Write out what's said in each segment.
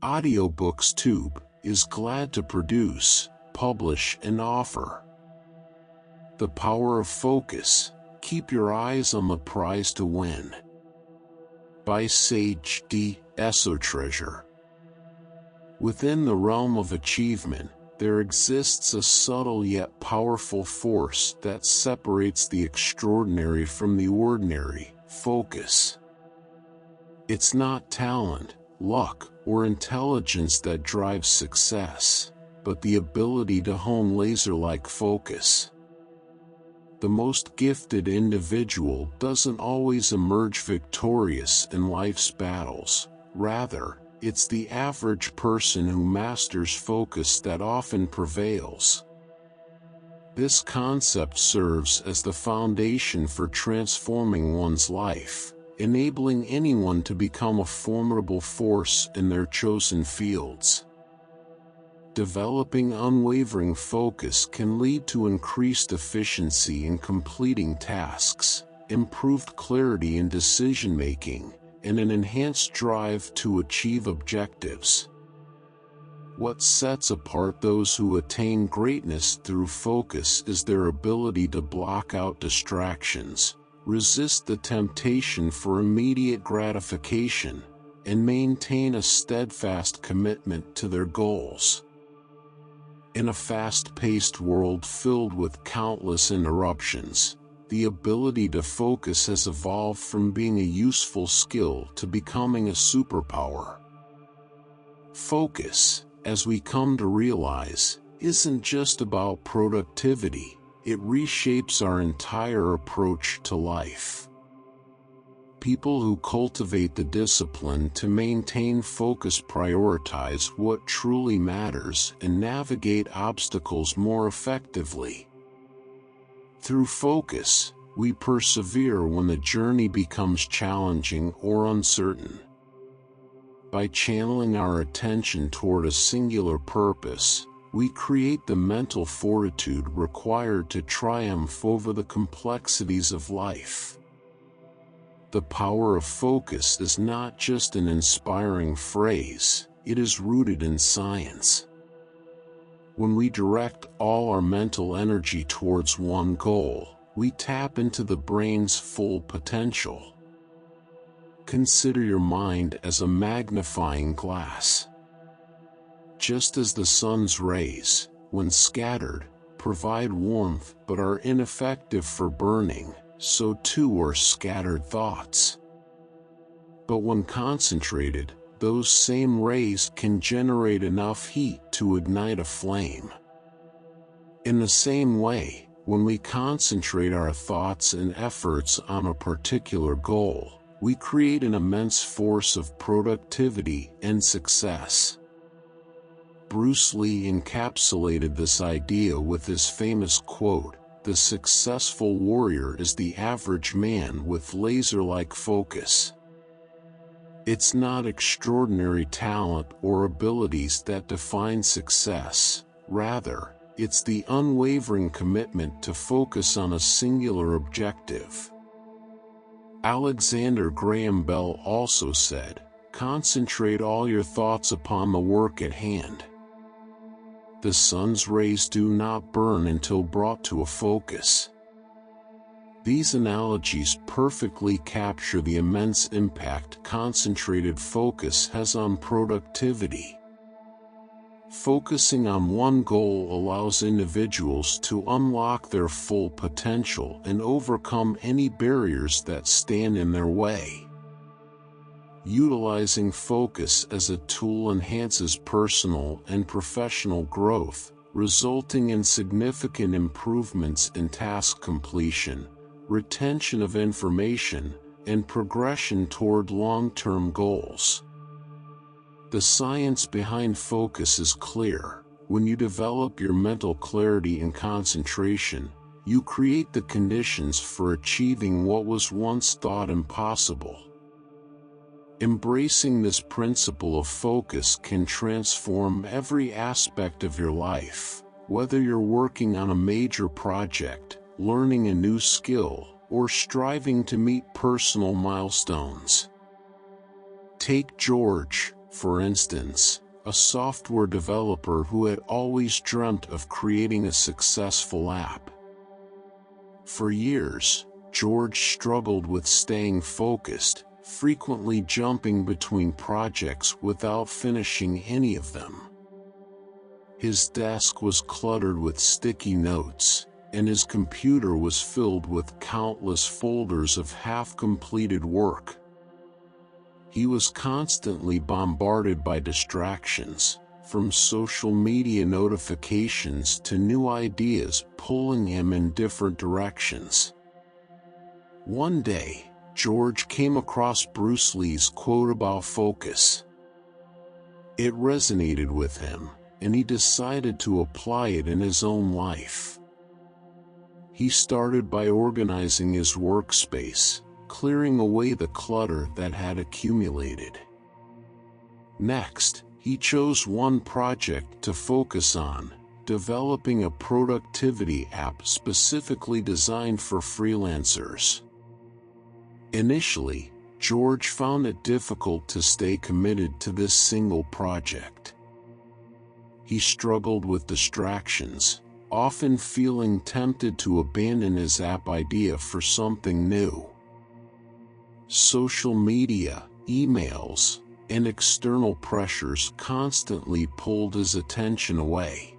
AudioBooksTube is glad to produce, publish, and offer. The Power of Focus. Keep your eyes on the prize to win. By Sage D. Esotreasure. Within the realm of achievement, there exists a subtle yet powerful force that separates the extraordinary from the ordinary: focus. It's not talent, luck, or intelligence that drives success, but the ability to hone laser-like focus. The most gifted individual doesn't always emerge victorious in life's battles. Rather, it's the average person who masters focus that often prevails. This concept serves as the foundation for transforming one's life, enabling anyone to become a formidable force in their chosen fields. Developing unwavering focus can lead to increased efficiency in completing tasks, improved clarity in decision-making, and an enhanced drive to achieve objectives. What sets apart those who attain greatness through focus is their ability to block out distractions, resist the temptation for immediate gratification, and maintain a steadfast commitment to their goals. In a fast-paced world filled with countless interruptions, the ability to focus has evolved from being a useful skill to becoming a superpower. Focus, as we come to realize, isn't just about productivity, it reshapes our entire approach to life. People who cultivate the discipline to maintain focus prioritize what truly matters and navigate obstacles more effectively. Through focus, we persevere when the journey becomes challenging or uncertain. By channeling our attention toward a singular purpose, we create the mental fortitude required to triumph over the complexities of life. The power of focus is not just an inspiring phrase, it is rooted in science. When we direct all our mental energy towards one goal, we tap into the brain's full potential. Consider your mind as a magnifying glass. Just as the sun's rays, when scattered, provide warmth but are ineffective for burning, so too are scattered thoughts. But when concentrated, those same rays can generate enough heat to ignite a flame. In the same way, when we concentrate our thoughts and efforts on a particular goal, we create an immense force of productivity and success. Bruce Lee encapsulated this idea with his famous quote, "The successful warrior is the average man with laser-like focus." It's not extraordinary talent or abilities that define success, rather, it's the unwavering commitment to focus on a singular objective. Alexander Graham Bell also said, "Concentrate all your thoughts upon the work at hand." The sun's rays do not burn until brought to a focus. These analogies perfectly capture the immense impact concentrated focus has on productivity. Focusing on one goal allows individuals to unlock their full potential and overcome any barriers that stand in their way. Utilizing focus as a tool enhances personal and professional growth, resulting in significant improvements in task completion, retention of information, and progression toward long-term goals. The science behind focus is clear. When you develop your mental clarity and concentration, you create the conditions for achieving what was once thought impossible. Embracing this principle of focus can transform every aspect of your life, whether you're working on a major project, learning a new skill, or striving to meet personal milestones. Take George, For instance, a software developer who had always dreamt of creating a successful app. For years, George struggled with staying focused, frequently jumping between projects without finishing any of them. His desk was cluttered with sticky notes, and his computer was filled with countless folders of half-completed work. He was constantly bombarded by distractions, from social media notifications to new ideas pulling him in different directions. One day, George came across Bruce Lee's quote about focus. It resonated with him, and he decided to apply it in his own life. He started by organizing his workspace, clearing away the clutter that had accumulated. Next, he chose one project to focus on, developing a productivity app specifically designed for freelancers. Initially, George found it difficult to stay committed to this single project. He struggled with distractions, often feeling tempted to abandon his app idea for something new. Social media, emails, and external pressures constantly pulled his attention away.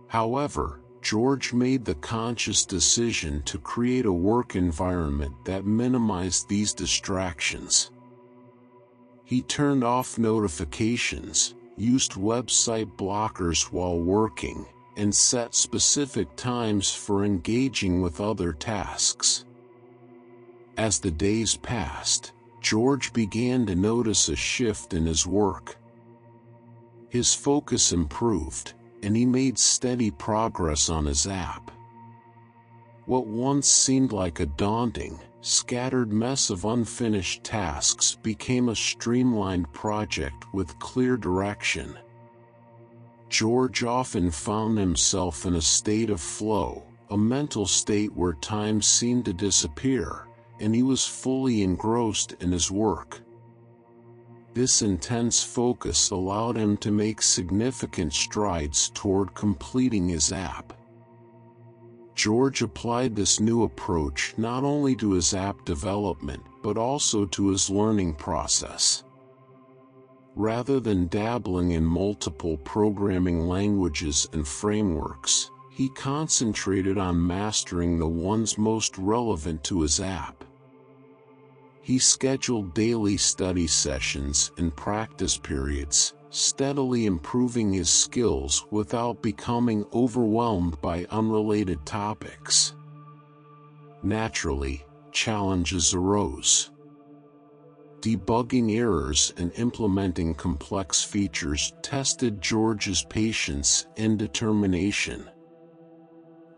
However, George made the conscious decision to create a work environment that minimized these distractions. He turned off notifications, used website blockers while working, and set specific times for engaging with other tasks. As the days passed, George began to notice a shift in his work. His focus improved, and he made steady progress on his app. What once seemed like a daunting, scattered mess of unfinished tasks became a streamlined project with clear direction. George often found himself in a state of flow, a mental state where time seemed to disappear, and he was fully engrossed in his work. This intense focus allowed him to make significant strides toward completing his app. George applied this new approach not only to his app development but also to his learning process. Rather than dabbling in multiple programming languages and frameworks, he concentrated on mastering the ones most relevant to his app. He scheduled daily study sessions and practice periods, steadily improving his skills without becoming overwhelmed by unrelated topics. Naturally, challenges arose. Debugging errors and implementing complex features tested George's patience and determination.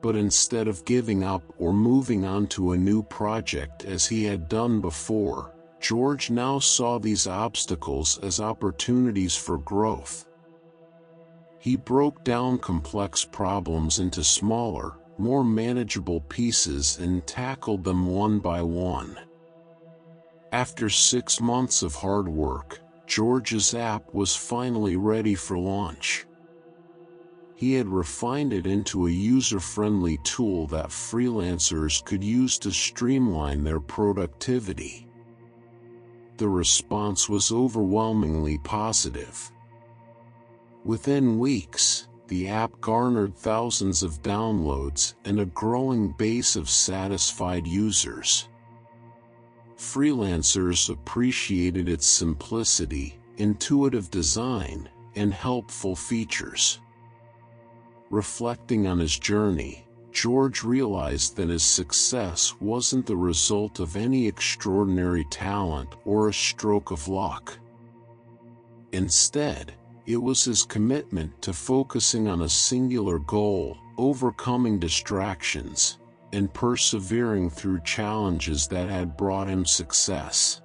But instead of giving up or moving on to a new project as he had done before, George now saw these obstacles as opportunities for growth. He broke down complex problems into smaller, more manageable pieces and tackled them one by one. After 6 months of hard work, George's app was finally ready for launch. He had refined it into a user-friendly tool that freelancers could use to streamline their productivity. The response was overwhelmingly positive. Within weeks, the app garnered thousands of downloads and a growing base of satisfied users. Freelancers appreciated its simplicity, intuitive design, and helpful features. Reflecting on his journey, George realized that his success wasn't the result of any extraordinary talent or a stroke of luck. Instead, it was his commitment to focusing on a singular goal, overcoming distractions, and persevering through challenges that had brought him success.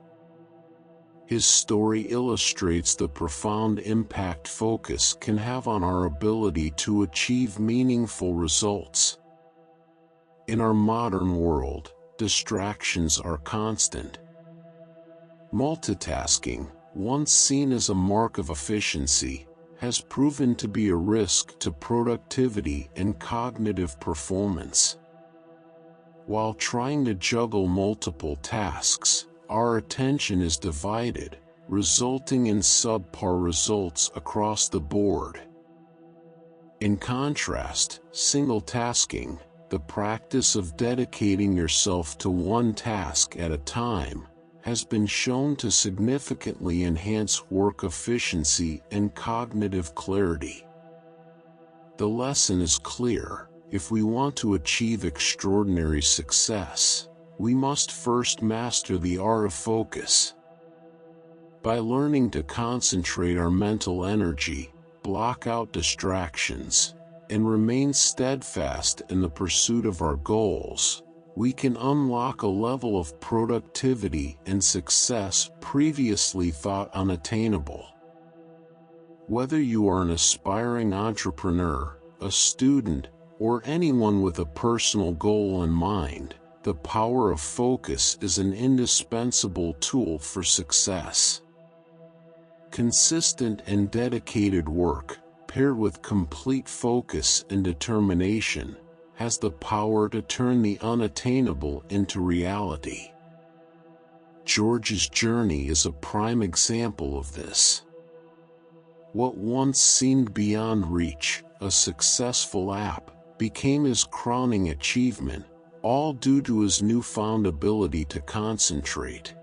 His story illustrates the profound impact focus can have on our ability to achieve meaningful results. In our modern world, distractions are constant. Multitasking, once seen as a mark of efficiency, has proven to be a risk to productivity and cognitive performance. While trying to juggle multiple tasks, our attention is divided, resulting in subpar results across the board. In contrast, single-tasking, the practice of dedicating yourself to one task at a time, has been shown to significantly enhance work efficiency and cognitive clarity. The lesson is clear: if we want to achieve extraordinary success, we must first master the art of focus. By learning to concentrate our mental energy, block out distractions, and remain steadfast in the pursuit of our goals, we can unlock a level of productivity and success previously thought unattainable. Whether you are an aspiring entrepreneur, a student, or anyone with a personal goal in mind, the power of focus is an indispensable tool for success. Consistent and dedicated work, paired with complete focus and determination, has the power to turn the unattainable into reality. George's journey is a prime example of this. What once seemed beyond reach, a successful app, became his crowning achievement, all due to his newfound ability to concentrate.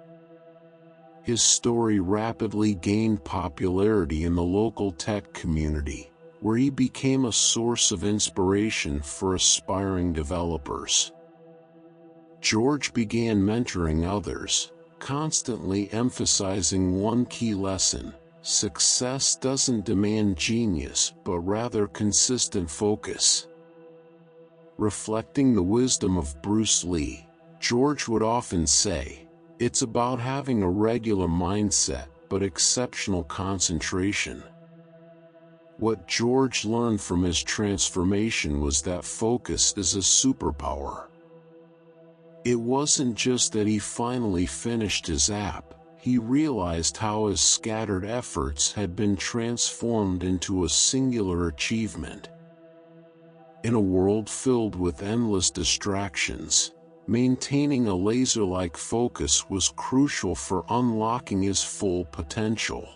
His story rapidly gained popularity in the local tech community, where he became a source of inspiration for aspiring developers. George began mentoring others, constantly emphasizing one key lesson: success doesn't demand genius, but rather consistent focus. Reflecting the wisdom of Bruce Lee, George would often say, "It's about having a regular mindset, but exceptional concentration." What George learned from his transformation was that focus is a superpower. It wasn't just that he finally finished his app, he realized how his scattered efforts had been transformed into a singular achievement. In a world filled with endless distractions, maintaining a laser-like focus was crucial for unlocking his full potential.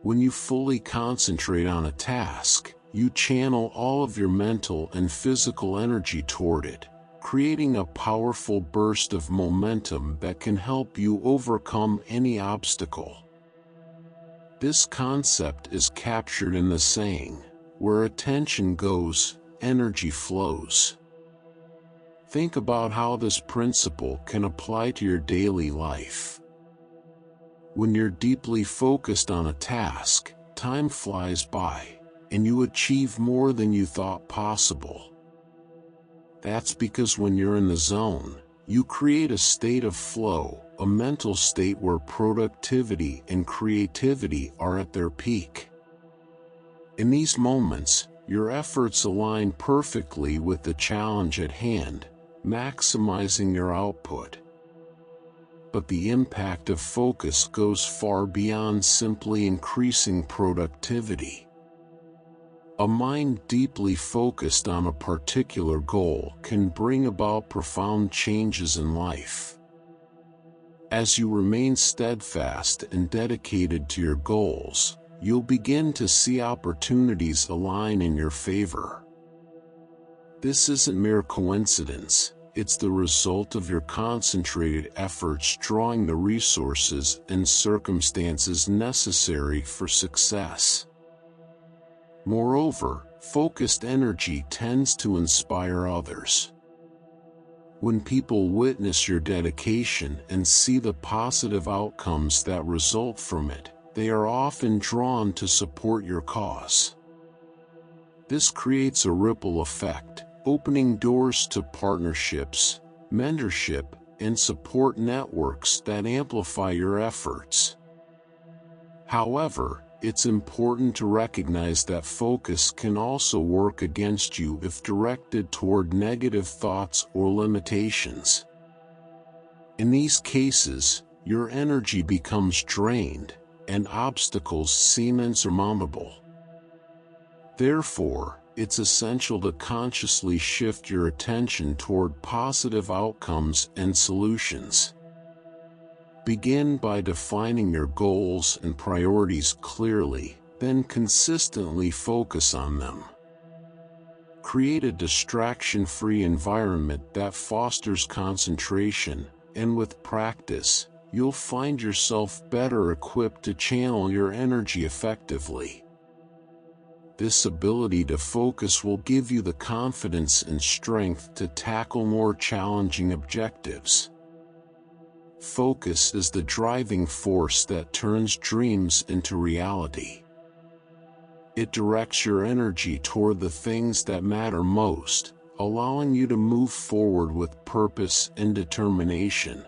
When you fully concentrate on a task, you channel all of your mental and physical energy toward it, creating a powerful burst of momentum that can help you overcome any obstacle. This concept is captured in the saying, "Where attention goes, energy flows." Think about how this principle can apply to your daily life. When you're deeply focused on a task, time flies by, and you achieve more than you thought possible. That's because when you're in the zone, you create a state of flow, a mental state where productivity and creativity are at their peak. In these moments, your efforts align perfectly with the challenge at hand, maximizing your output. But the impact of focus goes far beyond simply increasing productivity. A mind deeply focused on a particular goal can bring about profound changes in life. As you remain steadfast and dedicated to your goals, you'll begin to see opportunities align in your favor. This isn't mere coincidence. It's the result of your concentrated efforts drawing the resources and circumstances necessary for success. Moreover, focused energy tends to inspire others. When people witness your dedication and see the positive outcomes that result from it, they are often drawn to support your cause. This creates a ripple effect, opening doors to partnerships, mentorship, and support networks that amplify your efforts. However, it's important to recognize that focus can also work against you if directed toward negative thoughts or limitations. In these cases, your energy becomes drained, and obstacles seem insurmountable. Therefore, it's essential to consciously shift your attention toward positive outcomes and solutions. Begin by defining your goals and priorities clearly, then consistently focus on them. Create a distraction-free environment that fosters concentration, and with practice, you'll find yourself better equipped to channel your energy effectively. This ability to focus will give you the confidence and strength to tackle more challenging objectives. Focus is the driving force that turns dreams into reality. It directs your energy toward the things that matter most, allowing you to move forward with purpose and determination.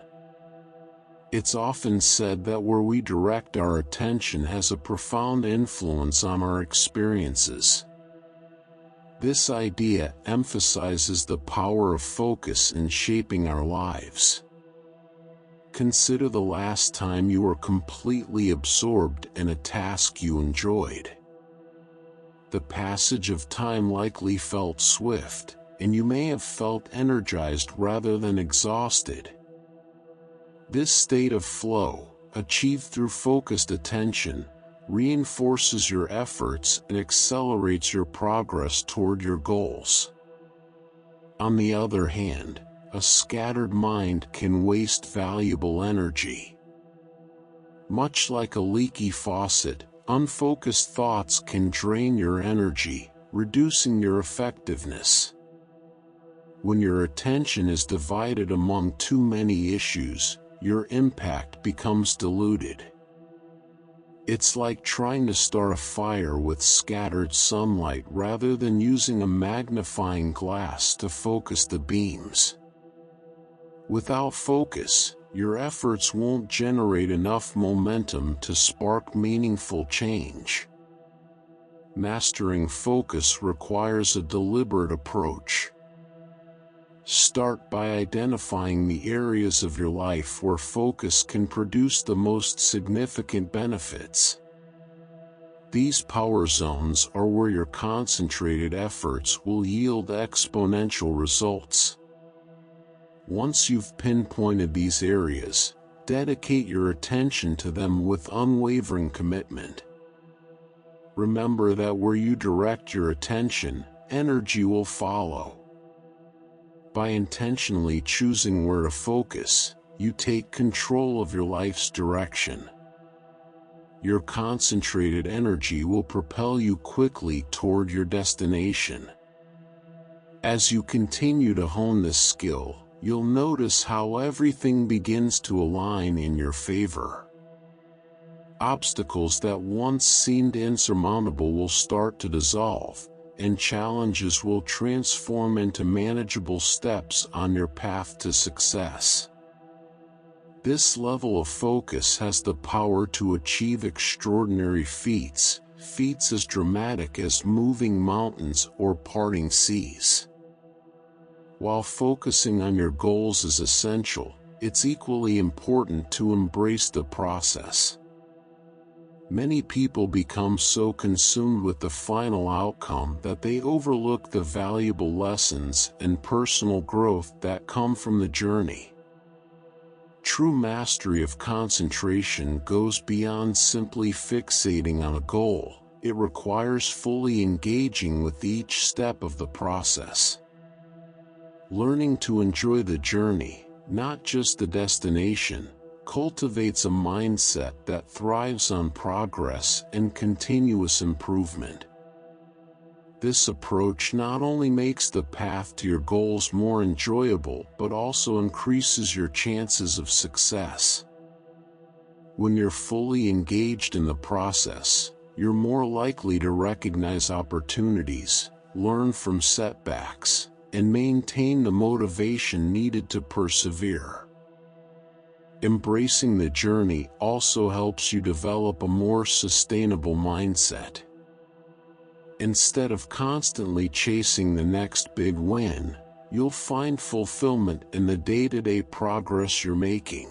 It's often said that where we direct our attention has a profound influence on our experiences. This idea emphasizes the power of focus in shaping our lives. Consider the last time you were completely absorbed in a task you enjoyed. The passage of time likely felt swift, and you may have felt energized rather than exhausted. This state of flow, achieved through focused attention, reinforces your efforts and accelerates your progress toward your goals. On the other hand, a scattered mind can waste valuable energy. Much like a leaky faucet, unfocused thoughts can drain your energy, reducing your effectiveness. When your attention is divided among too many issues, your impact becomes diluted. It's like trying to start a fire with scattered sunlight rather than using a magnifying glass to focus the beams. Without focus, your efforts won't generate enough momentum to spark meaningful change. Mastering focus requires a deliberate approach. Start by identifying the areas of your life where focus can produce the most significant benefits. These power zones are where your concentrated efforts will yield exponential results. Once you've pinpointed these areas, dedicate your attention to them with unwavering commitment. Remember that where you direct your attention, energy will follow. By intentionally choosing where to focus, you take control of your life's direction. Your concentrated energy will propel you quickly toward your destination. As you continue to hone this skill, you'll notice how everything begins to align in your favor. Obstacles that once seemed insurmountable will start to dissolve, and challenges will transform into manageable steps on your path to success. This level of focus has the power to achieve extraordinary feats as dramatic as moving mountains or parting seas. While focusing on your goals is essential, it's equally important to embrace the process. Many people become so consumed with the final outcome that they overlook the valuable lessons and personal growth that come from the journey. True mastery of concentration goes beyond simply fixating on a goal. It requires fully engaging with each step of the process. Learning to enjoy the journey, not just the destination, cultivates a mindset that thrives on progress and continuous improvement. This approach not only makes the path to your goals more enjoyable but also increases your chances of success. When you're fully engaged in the process, you're more likely to recognize opportunities, learn from setbacks, and maintain the motivation needed to persevere. Embracing the journey also helps you develop a more sustainable mindset. Instead of constantly chasing the next big win, you'll find fulfillment in the day-to-day progress you're making.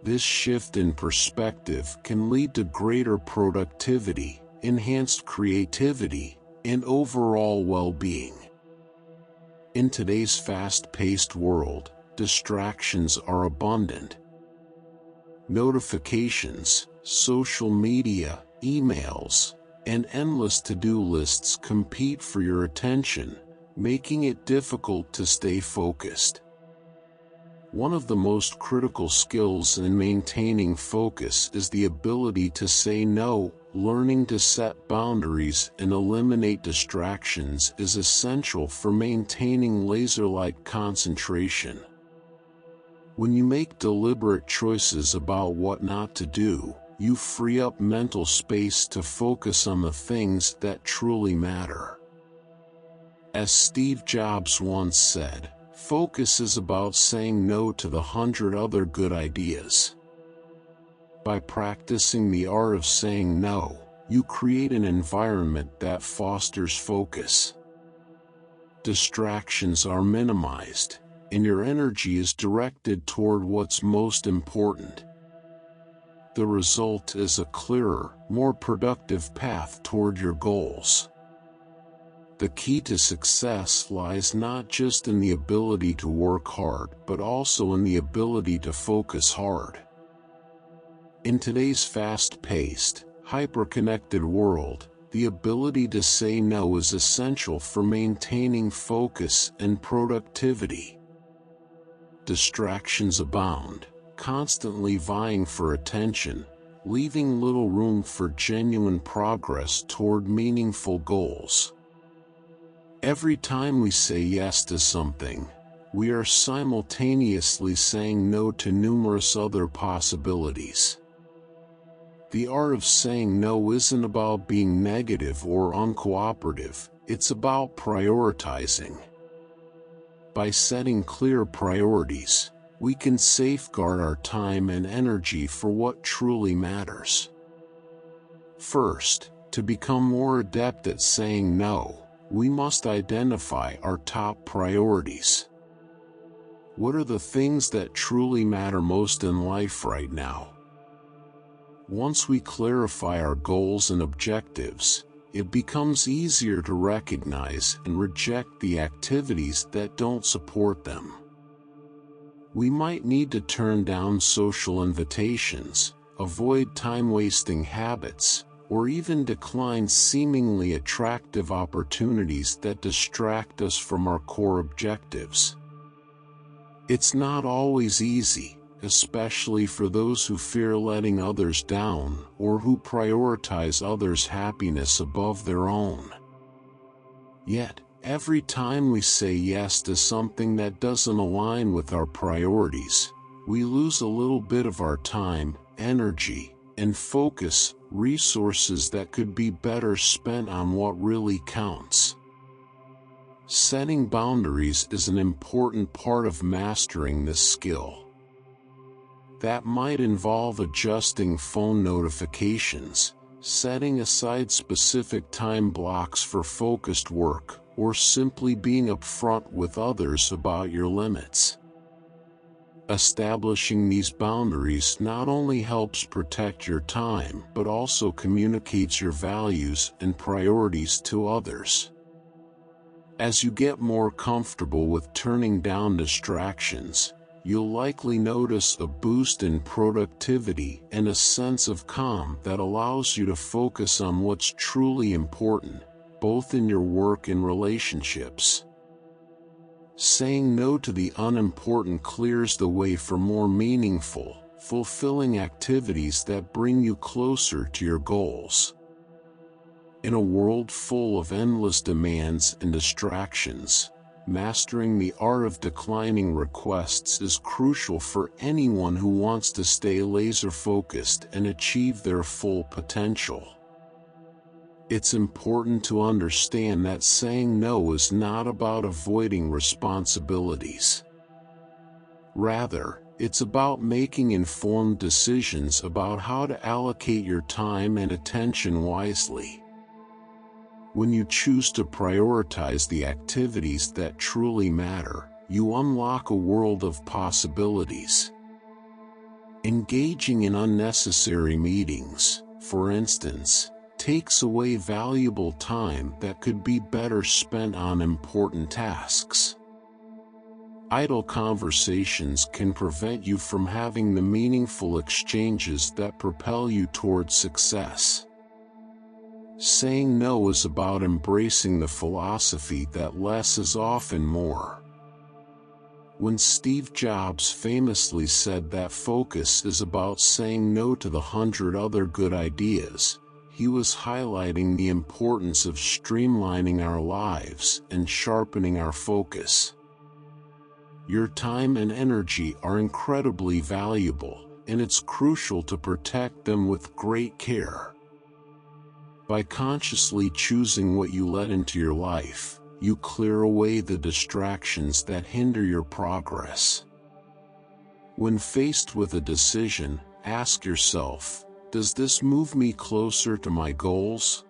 This shift in perspective can lead to greater productivity, enhanced creativity, and overall well-being. In today's fast-paced world, distractions are abundant. Notifications, social media, emails, and endless to-do lists compete for your attention, making it difficult to stay focused. One of the most critical skills in maintaining focus is the ability to say no. Learning to set boundaries and eliminate distractions is essential for maintaining laser-like concentration. When you make deliberate choices about what not to do, you free up mental space to focus on the things that truly matter. As Steve Jobs once said, focus is about saying no to the 100 other good ideas. By practicing the art of saying no, you create an environment that fosters focus. Distractions are minimized, and your energy is directed toward what's most important. The result is a clearer, more productive path toward your goals. The key to success lies not just in the ability to work hard, but also in the ability to focus hard. In today's fast-paced, hyper-connected world, the ability to say no is essential for maintaining focus and productivity. Distractions abound, constantly vying for attention, leaving little room for genuine progress toward meaningful goals. Every time we say yes to something, we are simultaneously saying no to numerous other possibilities. The art of saying no isn't about being negative or uncooperative, it's about prioritizing. By setting clear priorities, we can safeguard our time and energy for what truly matters. First, to become more adept at saying no, we must identify our top priorities. What are the things that truly matter most in life right now? Once we clarify our goals and objectives, it becomes easier to recognize and reject the activities that don't support them. We might need to turn down social invitations, avoid time-wasting habits, or even decline seemingly attractive opportunities that distract us from our core objectives. It's not always easy, especially for those who fear letting others down or who prioritize others' happiness above their own. Yet, every time we say yes to something that doesn't align with our priorities, we lose a little bit of our time, energy, and focus, resources that could be better spent on what really counts. Setting boundaries is an important part of mastering this skill. That might involve adjusting phone notifications, setting aside specific time blocks for focused work, or simply being upfront with others about your limits. Establishing these boundaries not only helps protect your time, but also communicates your values and priorities to others. As you get more comfortable with turning down distractions, you'll likely notice a boost in productivity and a sense of calm that allows you to focus on what's truly important, both in your work and relationships. Saying no to the unimportant clears the way for more meaningful, fulfilling activities that bring you closer to your goals. In a world full of endless demands and distractions, mastering the art of declining requests is crucial for anyone who wants to stay laser-focused and achieve their full potential. It's important to understand that saying no is not about avoiding responsibilities. Rather, it's about making informed decisions about how to allocate your time and attention wisely. When you choose to prioritize the activities that truly matter, you unlock a world of possibilities. Engaging in unnecessary meetings, for instance, takes away valuable time that could be better spent on important tasks. Idle conversations can prevent you from having the meaningful exchanges that propel you toward success. Saying no is about embracing the philosophy that less is often more. When Steve Jobs famously said that focus is about saying no to the 100 other good ideas, he was highlighting the importance of streamlining our lives and sharpening our focus. Your time and energy are incredibly valuable, and it's crucial to protect them with great care. By consciously choosing what you let into your life, you clear away the distractions that hinder your progress. When faced with a decision, ask yourself, does this move me closer to my goals?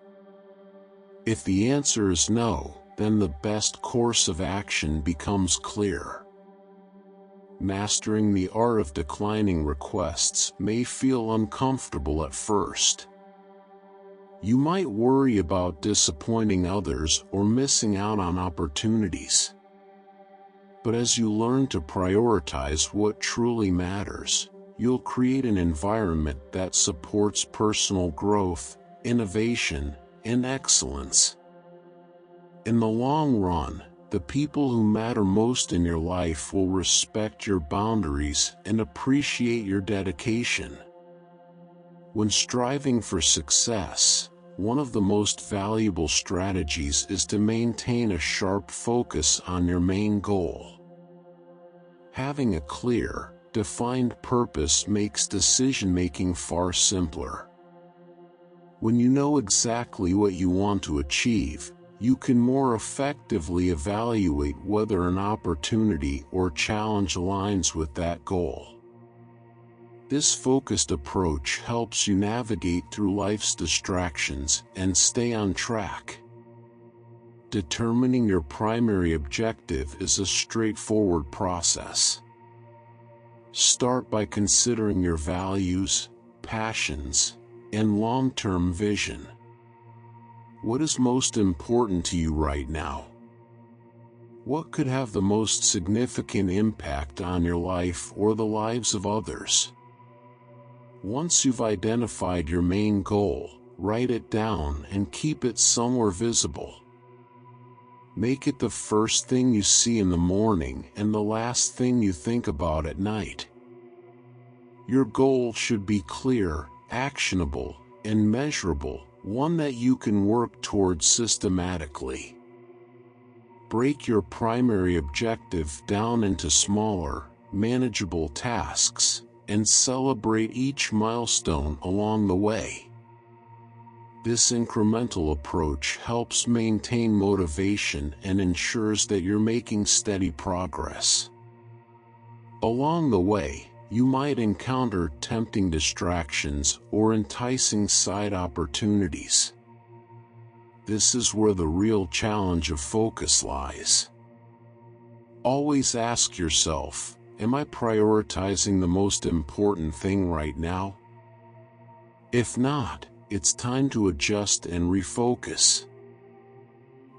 If the answer is no, then the best course of action becomes clear. Mastering the art of declining requests may feel uncomfortable at first. You might worry about disappointing others or missing out on opportunities. But as you learn to prioritize what truly matters, you'll create an environment that supports personal growth, innovation, and excellence. In the long run, the people who matter most in your life will respect your boundaries and appreciate your dedication. When striving for success, one of the most valuable strategies is to maintain a sharp focus on your main goal. Having a clear, defined purpose makes decision-making far simpler. When you know exactly what you want to achieve, you can more effectively evaluate whether an opportunity or challenge aligns with that goal. This focused approach helps you navigate through life's distractions and stay on track. Determining your primary objective is a straightforward process. Start by considering your values, passions, and long-term vision. What is most important to you right now? What could have the most significant impact on your life or the lives of others? Once you've identified your main goal, write it down and keep it somewhere visible. Make it the first thing you see in the morning and the last thing you think about at night. Your goal should be clear, actionable, and measurable, one that you can work towards systematically. Break your primary objective down into smaller, manageable tasks, and celebrate each milestone along the way. This incremental approach helps maintain motivation and ensures that you're making steady progress. Along the way, you might encounter tempting distractions or enticing side opportunities. This is where the real challenge of focus lies. Always ask yourself, am I prioritizing the most important thing right now? If not, it's time to adjust and refocus.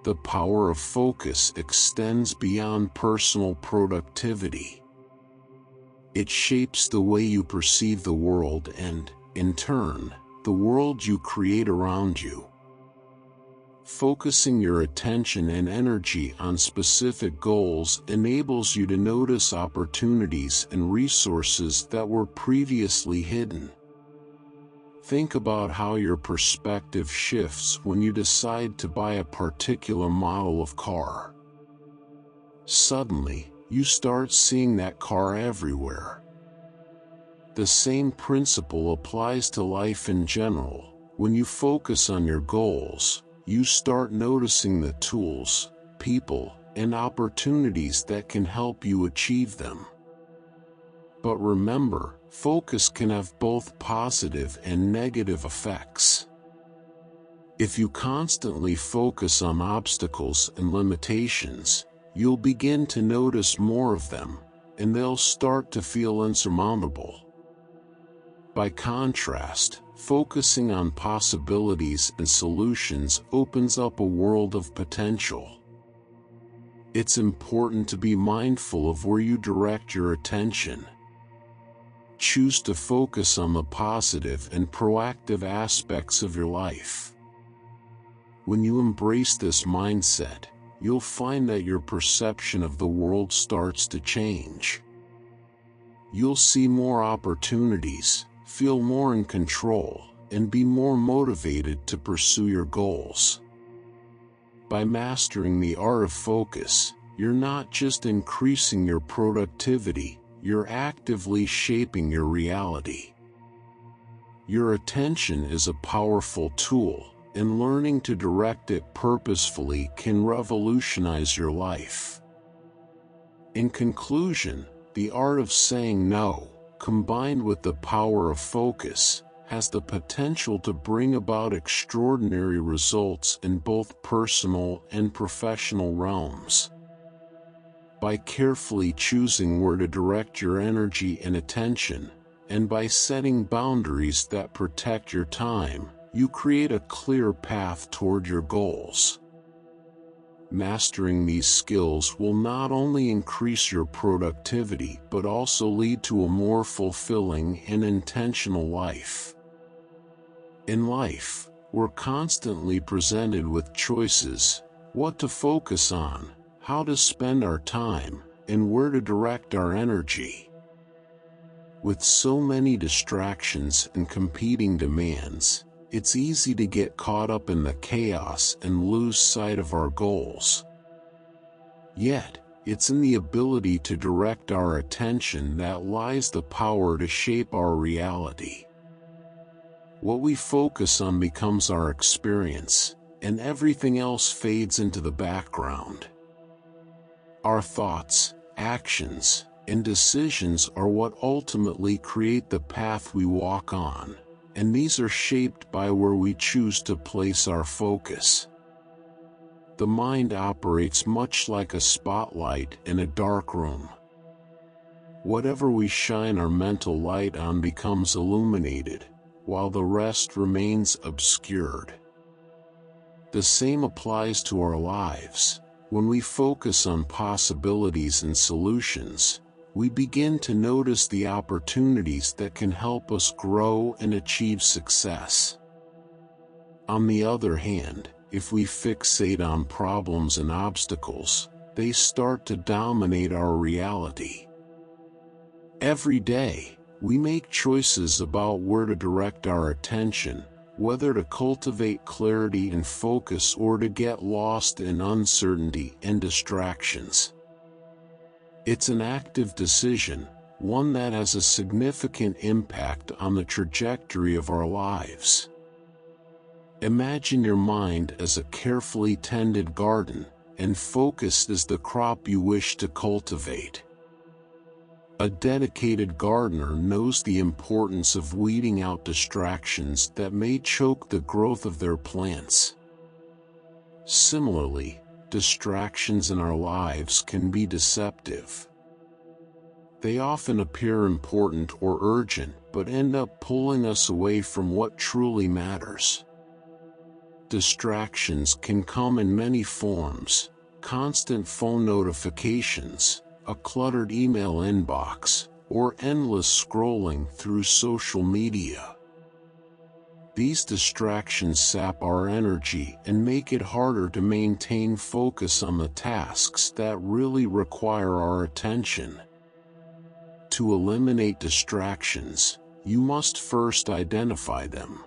The power of focus extends beyond personal productivity. It shapes the way you perceive the world and, in turn, the world you create around you. Focusing your attention and energy on specific goals enables you to notice opportunities and resources that were previously hidden. Think about how your perspective shifts when you decide to buy a particular model of car. Suddenly, you start seeing that car everywhere. The same principle applies to life in general. When you focus on your goals, you start noticing the tools, people, and opportunities that can help you achieve them. But remember, focus can have both positive and negative effects. If you constantly focus on obstacles and limitations, you'll begin to notice more of them, and they'll start to feel insurmountable. By contrast, focusing on possibilities and solutions opens up a world of potential. It's important to be mindful of where you direct your attention. Choose to focus on the positive and proactive aspects of your life. When you embrace this mindset, you'll find that your perception of the world starts to change. You'll see more opportunities, feel more in control, and be more motivated to pursue your goals. By mastering the art of focus, you're not just increasing your productivity, you're actively shaping your reality. Your attention is a powerful tool, and learning to direct it purposefully can revolutionize your life. In conclusion, the art of saying no, combined with the power of focus, has the potential to bring about extraordinary results in both personal and professional realms. By carefully choosing where to direct your energy and attention, and by setting boundaries that protect your time, you create a clear path toward your goals. Mastering these skills will not only increase your productivity but also lead to a more fulfilling and intentional life. In life, we're constantly presented with choices: what to focus on, how to spend our time, and where to direct our energy. With so many distractions and competing demands, it's easy to get caught up in the chaos and lose sight of our goals. Yet, it's in the ability to direct our attention that lies the power to shape our reality. What we focus on becomes our experience, and everything else fades into the background. Our thoughts, actions, and decisions are what ultimately create the path we walk on, and these are shaped by where we choose to place our focus. The mind operates much like a spotlight in a dark room. Whatever we shine our mental light on becomes illuminated, while the rest remains obscured. The same applies to our lives. When we focus on possibilities and solutions, we begin to notice the opportunities that can help us grow and achieve success. On the other hand, if we fixate on problems and obstacles, they start to dominate our reality. Every day, we make choices about where to direct our attention, whether to cultivate clarity and focus or to get lost in uncertainty and distractions. It's an active decision, one that has a significant impact on the trajectory of our lives. Imagine your mind as a carefully tended garden, and focus is the crop you wish to cultivate. A dedicated gardener knows the importance of weeding out distractions that may choke the growth of their plants. Similarly, distractions in our lives can be deceptive. They often appear important or urgent, but end up pulling us away from what truly matters. Distractions can come in many forms: constant phone notifications, a cluttered email inbox, or endless scrolling through social media. These distractions sap our energy and make it harder to maintain focus on the tasks that really require our attention. To eliminate distractions, you must first identify them.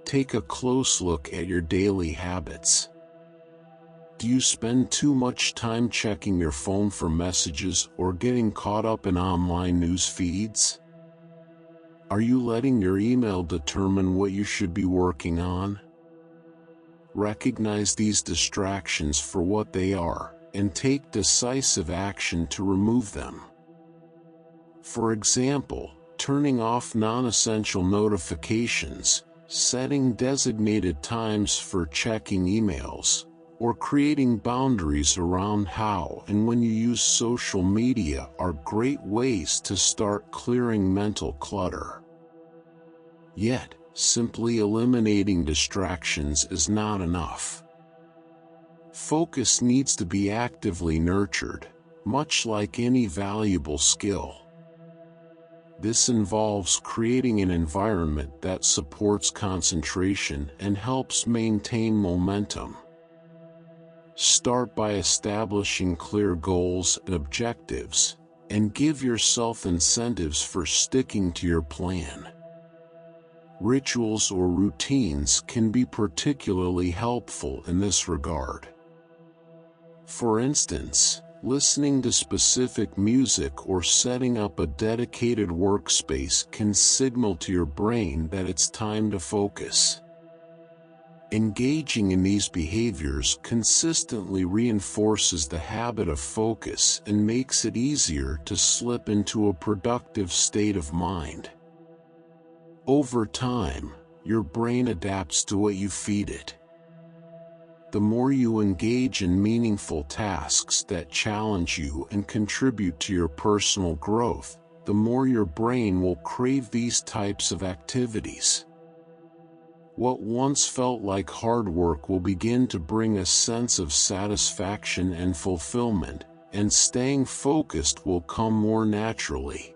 Take a close look at your daily habits. Do you spend too much time checking your phone for messages or getting caught up in online news feeds? Are you letting your email determine what you should be working on? Recognize these distractions for what they are, and take decisive action to remove them. For example, turning off non-essential notifications, setting designated times for checking emails, or creating boundaries around how and when you use social media are great ways to start clearing mental clutter. Yet, simply eliminating distractions is not enough. Focus needs to be actively nurtured, much like any valuable skill. This involves creating an environment that supports concentration and helps maintain momentum. Start by establishing clear goals and objectives, and give yourself incentives for sticking to your plan. Rituals or routines can be particularly helpful in this regard. For instance, listening to specific music or setting up a dedicated workspace can signal to your brain that it's time to focus. Engaging in these behaviors consistently reinforces the habit of focus and makes it easier to slip into a productive state of mind. Over time, your brain adapts to what you feed it. The more you engage in meaningful tasks that challenge you and contribute to your personal growth, the more your brain will crave these types of activities. What once felt like hard work will begin to bring a sense of satisfaction and fulfillment, and staying focused will come more naturally.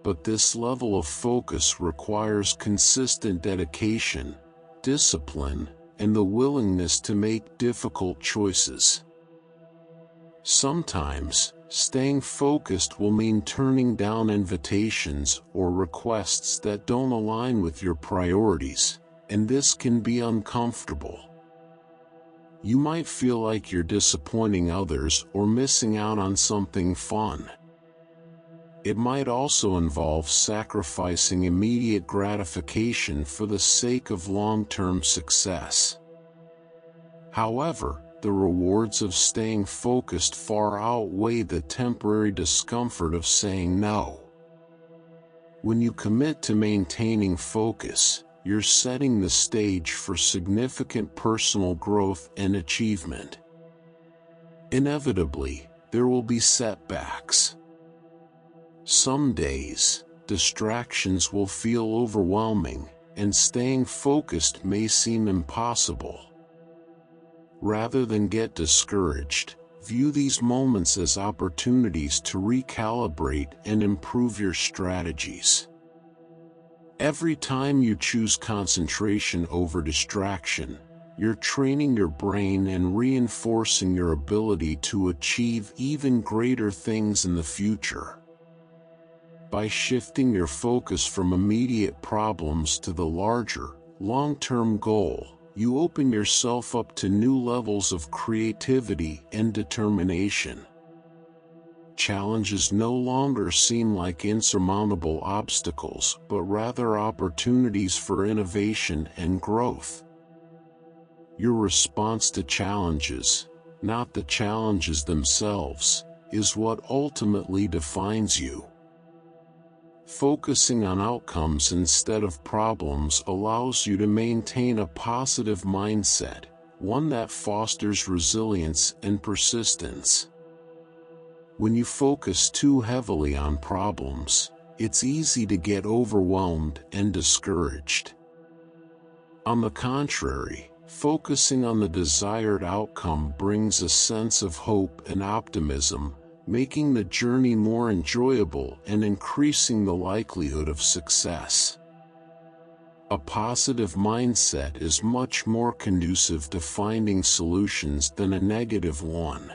But this level of focus requires consistent dedication, discipline, and the willingness to make difficult choices. Sometimes, staying focused will mean turning down invitations or requests that don't align with your priorities, and this can be uncomfortable. You might feel like you're disappointing others or missing out on something fun. It might also involve sacrificing immediate gratification for the sake of long-term success. However, the rewards of staying focused far outweigh the temporary discomfort of saying no. When you commit to maintaining focus, you're setting the stage for significant personal growth and achievement. Inevitably, there will be setbacks. Some days, distractions will feel overwhelming, and staying focused may seem impossible. Rather than get discouraged, view these moments as opportunities to recalibrate and improve your strategies. Every time you choose concentration over distraction, you're training your brain and reinforcing your ability to achieve even greater things in the future. By shifting your focus from immediate problems to the larger, long-term goal, you open yourself up to new levels of creativity and determination. Challenges no longer seem like insurmountable obstacles, but rather opportunities for innovation and growth. Your response to challenges, not the challenges themselves, is what ultimately defines you. Focusing on outcomes instead of problems allows you to maintain a positive mindset, one that fosters resilience and persistence. When you focus too heavily on problems, it's easy to get overwhelmed and discouraged. On the contrary, focusing on the desired outcome brings a sense of hope and optimism, making the journey more enjoyable and increasing the likelihood of success. A positive mindset is much more conducive to finding solutions than a negative one.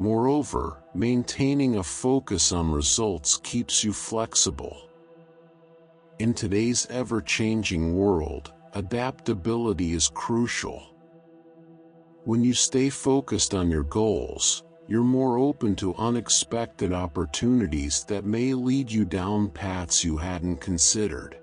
Moreover, maintaining a focus on results keeps you flexible. In today's ever-changing world, adaptability is crucial. When you stay focused on your goals, you're more open to unexpected opportunities that may lead you down paths you hadn't considered.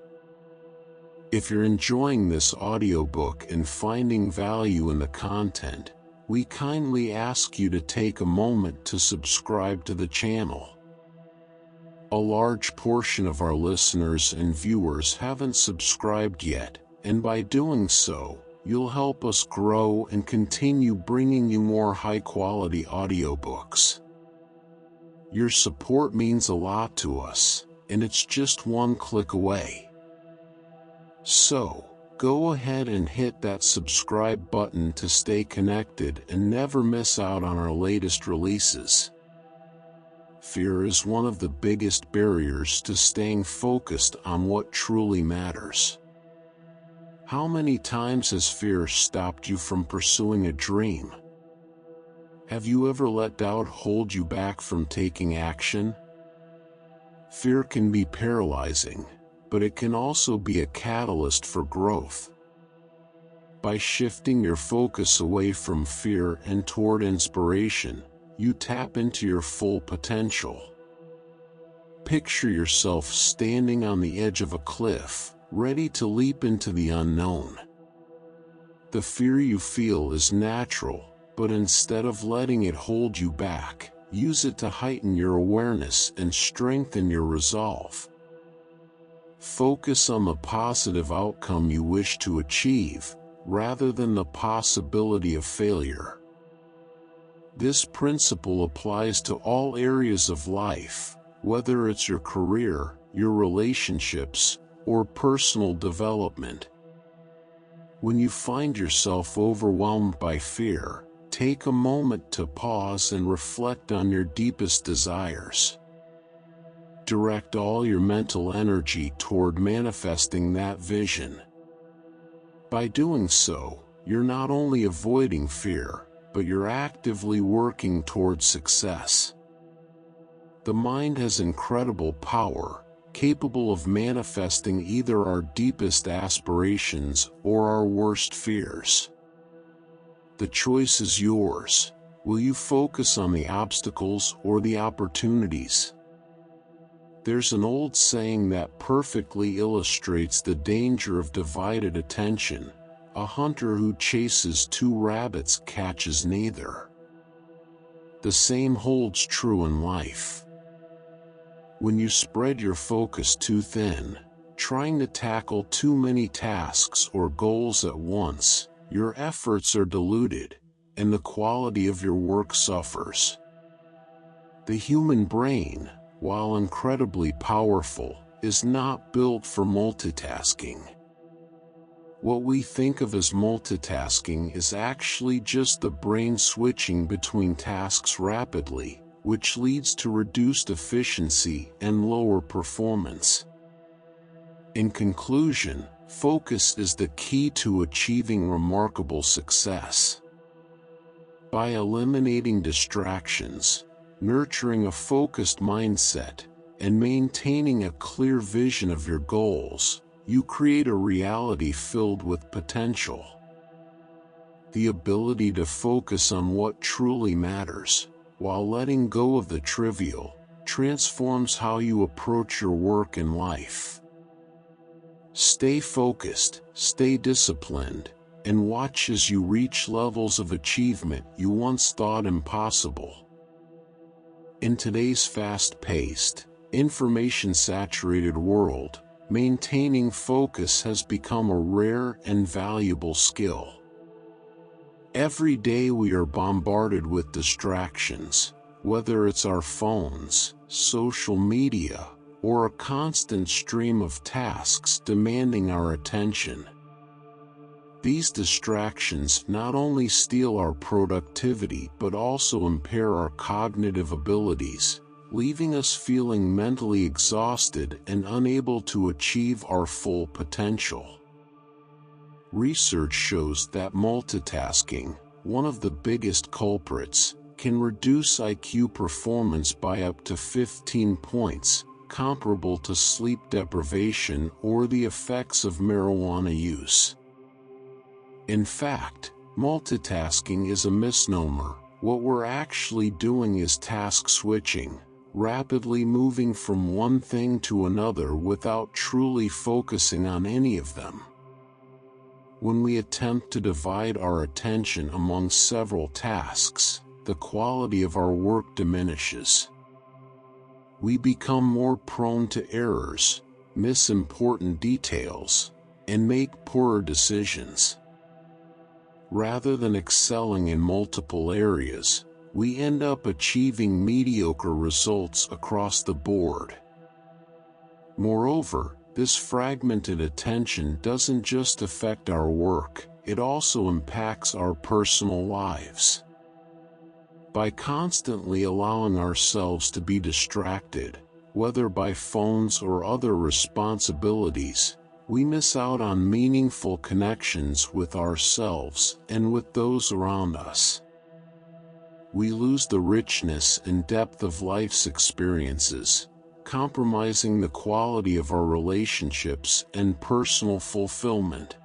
If you're enjoying this audiobook and finding value in the content, we kindly ask you to take a moment to subscribe to the channel. A large portion of our listeners and viewers haven't subscribed yet, and by doing so, you'll help us grow and continue bringing you more high-quality audiobooks. Your support means a lot to us, and it's just one click away. So, go ahead and hit that subscribe button to stay connected and never miss out on our latest releases. Fear is one of the biggest barriers to staying focused on what truly matters. How many times has fear stopped you from pursuing a dream? Have you ever let doubt hold you back from taking action? Fear can be paralyzing, but it can also be a catalyst for growth. By shifting your focus away from fear and toward inspiration, you tap into your full potential. Picture yourself standing on the edge of a cliff, ready to leap into the unknown. The fear you feel is natural, but instead of letting it hold you back, use it to heighten your awareness and strengthen your resolve. Focus on the positive outcome you wish to achieve, rather than the possibility of failure. This principle applies to all areas of life, whether it's your career, your relationships, or personal development. When you find yourself overwhelmed by fear, take a moment to pause and reflect on your deepest desires. Direct all your mental energy toward manifesting that vision. By doing so, you're not only avoiding fear, but you're actively working toward success. The mind has incredible power, capable of manifesting either our deepest aspirations or our worst fears. The choice is yours. Will you focus on the obstacles or the opportunities? There's an old saying that perfectly illustrates the danger of divided attention: a hunter who chases two rabbits catches neither. The same holds true in life. When you spread your focus too thin, trying to tackle too many tasks or goals at once, your efforts are diluted, and the quality of your work suffers. The human brain, while incredibly powerful, is not built for multitasking. What we think of as multitasking is actually just the brain switching between tasks rapidly, which leads to reduced efficiency and lower performance. In conclusion, focus is the key to achieving remarkable success. By eliminating distractions, nurturing a focused mindset, and maintaining a clear vision of your goals, you create a reality filled with potential. The ability to focus on what truly matters, while letting go of the trivial, transforms how you approach your work and life. Stay focused, stay disciplined, and watch as you reach levels of achievement you once thought impossible. In today's fast-paced, information-saturated world, maintaining focus has become a rare and valuable skill. Every day we are bombarded with distractions, whether it's our phones, social media, or a constant stream of tasks demanding our attention. These distractions not only steal our productivity but also impair our cognitive abilities, leaving us feeling mentally exhausted and unable to achieve our full potential. Research shows that multitasking, one of the biggest culprits, can reduce IQ performance by up to 15 points, comparable to sleep deprivation or the effects of marijuana use. In fact, multitasking is a misnomer. What we're actually doing is task switching, rapidly moving from one thing to another without truly focusing on any of them. When we attempt to divide our attention among several tasks, the quality of our work diminishes. We become more prone to errors, miss important details, and make poorer decisions. Rather than excelling in multiple areas, we end up achieving mediocre results across the board. Moreover, this fragmented attention doesn't just affect our work, it also impacts our personal lives. By constantly allowing ourselves to be distracted, whether by phones or other responsibilities, we miss out on meaningful connections with ourselves and with those around us. We lose the richness and depth of life's experiences, compromising the quality of our relationships and personal fulfillment.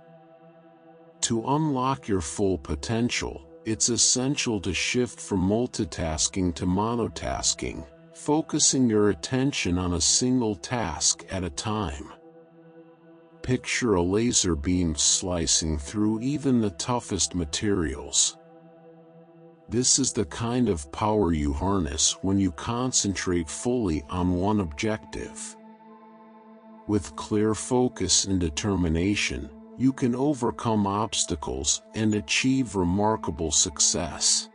To unlock your full potential, it's essential to shift from multitasking to monotasking, focusing your attention on a single task at a time. Picture a laser beam slicing through even the toughest materials. This is the kind of power you harness when you concentrate fully on one objective. With clear focus and determination, you can overcome obstacles and achieve remarkable success.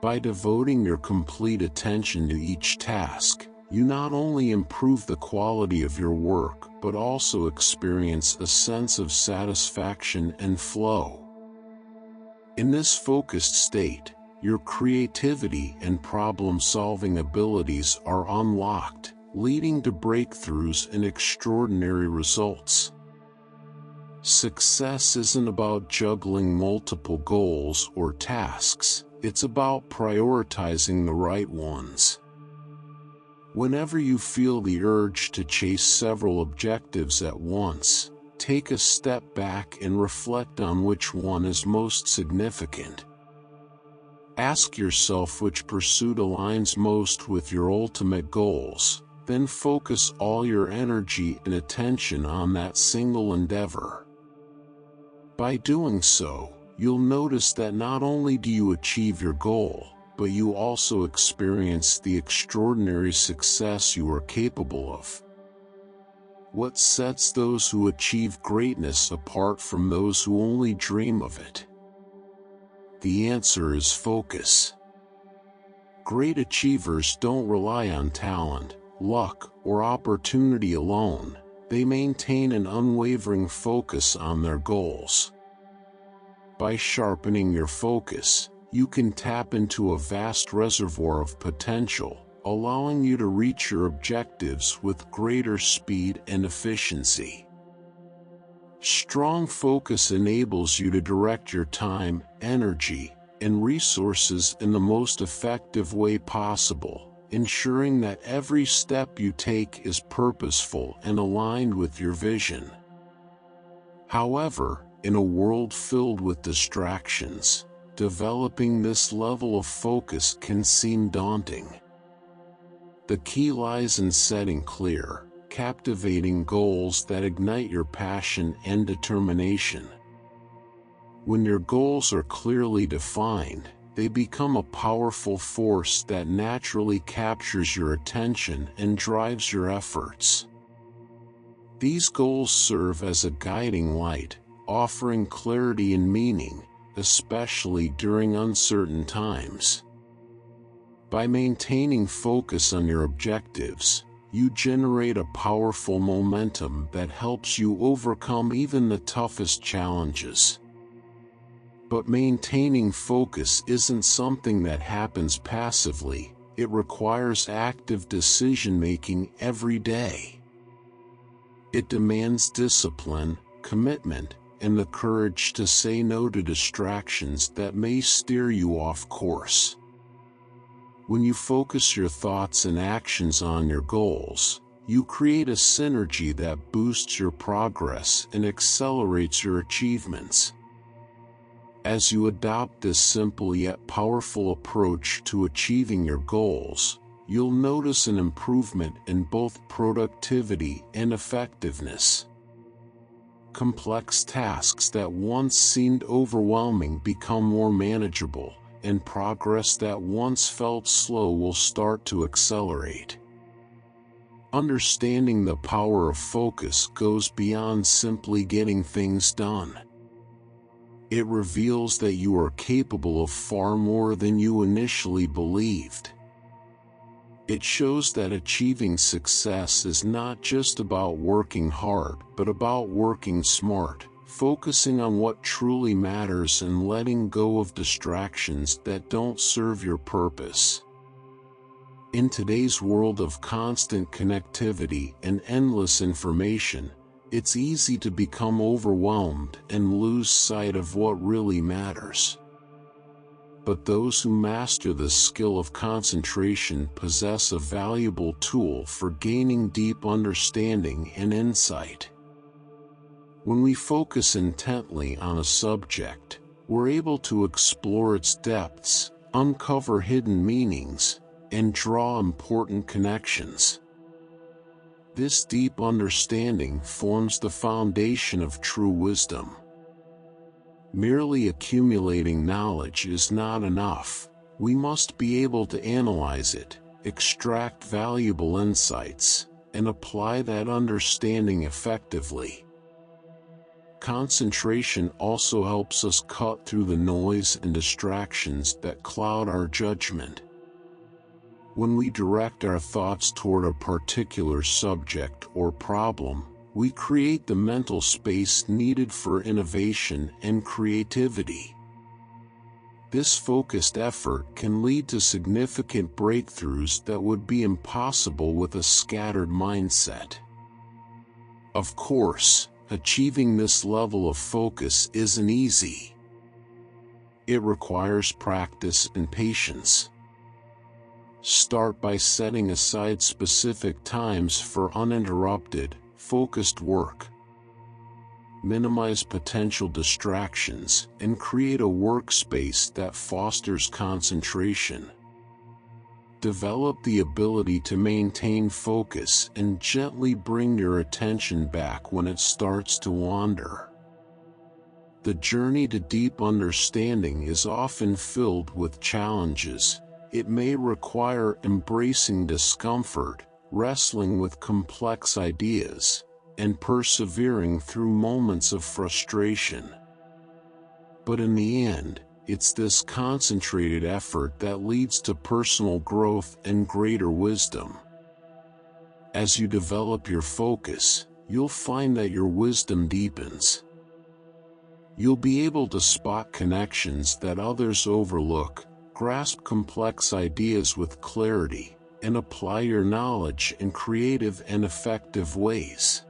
By devoting your complete attention to each task, you not only improve the quality of your work but also experience a sense of satisfaction and flow. In this focused state, your creativity and problem-solving abilities are unlocked, leading to breakthroughs and extraordinary results. Success isn't about juggling multiple goals or tasks, it's about prioritizing the right ones. Whenever you feel the urge to chase several objectives at once, take a step back and reflect on which one is most significant. Ask yourself which pursuit aligns most with your ultimate goals, then focus all your energy and attention on that single endeavor. By doing so, you'll notice that not only do you achieve your goal, but you also experience the extraordinary success you are capable of. What sets those who achieve greatness apart from those who only dream of it? The answer is focus. Great achievers don't rely on talent, luck, or opportunity alone. They maintain an unwavering focus on their goals. By sharpening your focus, you can tap into a vast reservoir of potential, allowing you to reach your objectives with greater speed and efficiency. Strong focus enables you to direct your time, energy, and resources in the most effective way possible, ensuring that every step you take is purposeful and aligned with your vision. However, in a world filled with distractions, developing this level of focus can seem daunting. The key lies in setting clear, captivating goals that ignite your passion and determination. When your goals are clearly defined, they become a powerful force that naturally captures your attention and drives your efforts. These goals serve as a guiding light, offering clarity and meaning, especially during uncertain times. By maintaining focus on your objectives, you generate a powerful momentum that helps you overcome even the toughest challenges. But maintaining focus isn't something that happens passively, it requires active decision-making every day. It demands discipline, commitment, and the courage to say no to distractions that may steer you off course. When you focus your thoughts and actions on your goals, you create a synergy that boosts your progress and accelerates your achievements. As you adopt this simple yet powerful approach to achieving your goals, you'll notice an improvement in both productivity and effectiveness. Complex tasks that once seemed overwhelming become more manageable, and progress that once felt slow will start to accelerate. Understanding the power of focus goes beyond simply getting things done. It reveals that you are capable of far more than you initially believed. It shows that achieving success is not just about working hard, but about working smart, focusing on what truly matters and letting go of distractions that don't serve your purpose. In today's world of constant connectivity and endless information, it's easy to become overwhelmed and lose sight of what really matters. But those who master the skill of concentration possess a valuable tool for gaining deep understanding and insight. When we focus intently on a subject, we're able to explore its depths, uncover hidden meanings, and draw important connections. This deep understanding forms the foundation of true wisdom. Merely accumulating knowledge is not enough. We must be able to analyze it, extract valuable insights, and apply that understanding effectively. Concentration also helps us cut through the noise and distractions that cloud our judgment. When we direct our thoughts toward a particular subject or problem, we create the mental space needed for innovation and creativity. This focused effort can lead to significant breakthroughs that would be impossible with a scattered mindset. Of course, achieving this level of focus isn't easy. It requires practice and patience. Start by setting aside specific times for uninterrupted, focused work. Minimize potential distractions and create a workspace that fosters concentration. Develop the ability to maintain focus and gently bring your attention back when it starts to wander. The journey to deep understanding is often filled with challenges. It may require embracing discomfort, wrestling with complex ideas, and persevering through moments of frustration. But in the end, it's this concentrated effort that leads to personal growth and greater wisdom. As you develop your focus, you'll find that your wisdom deepens. You'll be able to spot connections that others overlook, grasp complex ideas with clarity, and apply your knowledge in creative and effective ways.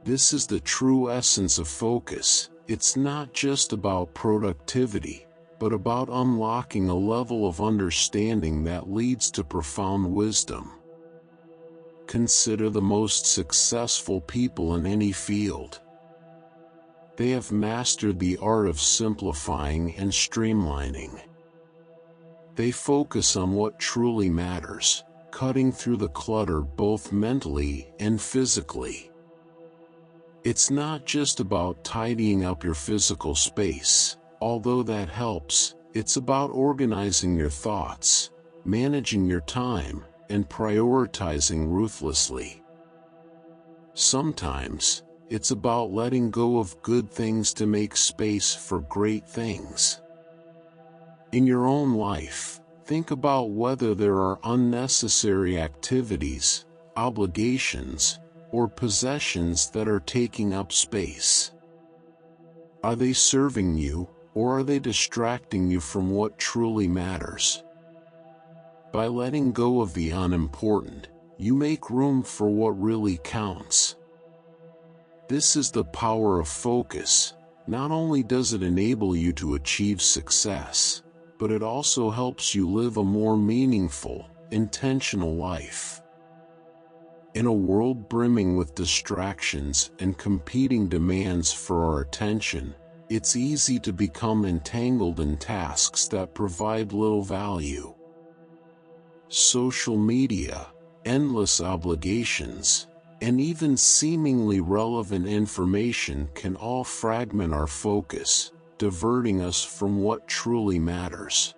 This is the true essence of focus. It's not just about productivity, but about unlocking a level of understanding that leads to profound wisdom. Consider the most successful people in any field. They have mastered the art of simplifying and streamlining. They focus on what truly matters, cutting through the clutter both mentally and physically. It's not just about tidying up your physical space, although that helps. It's about organizing your thoughts, managing your time, and prioritizing ruthlessly. Sometimes, it's about letting go of good things to make space for great things. In your own life, think about whether there are unnecessary activities, obligations, or possessions that are taking up space. Are they serving you, or are they distracting you from what truly matters? By letting go of the unimportant, you make room for what really counts. This is the power of focus. Not only does it enable you to achieve success, but it also helps you live a more meaningful, intentional life. In a world brimming with distractions and competing demands for our attention, it's easy to become entangled in tasks that provide little value. Social media, endless obligations, and even seemingly relevant information can all fragment our focus, diverting us from what truly matters.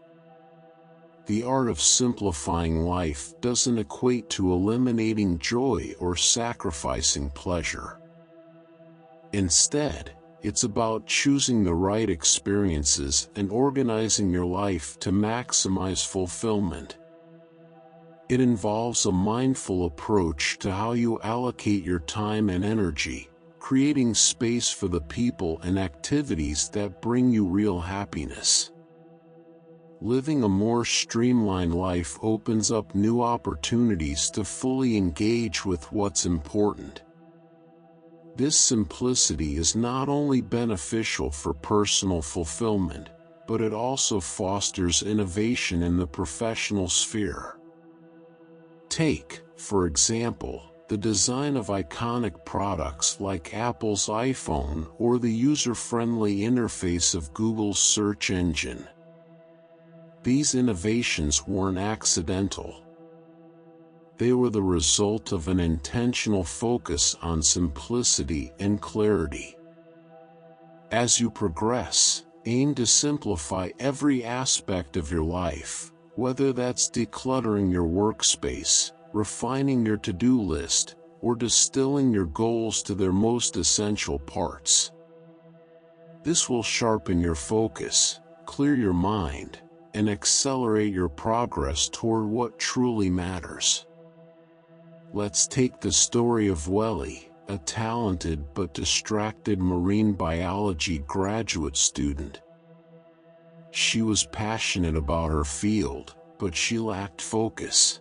The art of simplifying life doesn't equate to eliminating joy or sacrificing pleasure. Instead, it's about choosing the right experiences and organizing your life to maximize fulfillment. It involves a mindful approach to how you allocate your time and energy, creating space for the people and activities that bring you real happiness. Living a more streamlined life opens up new opportunities to fully engage with what's important. This simplicity is not only beneficial for personal fulfillment, but it also fosters innovation in the professional sphere. Take, for example, the design of iconic products like Apple's iPhone or the user-friendly interface of Google's search engine. These innovations weren't accidental. They were the result of an intentional focus on simplicity and clarity. As you progress, aim to simplify every aspect of your life, whether that's decluttering your workspace, refining your to-do list, or distilling your goals to their most essential parts. This will sharpen your focus, clear your mind, and accelerate your progress toward what truly matters. Let's take the story of Welly, a talented but distracted marine biology graduate student. She was passionate about her field, but she lacked focus.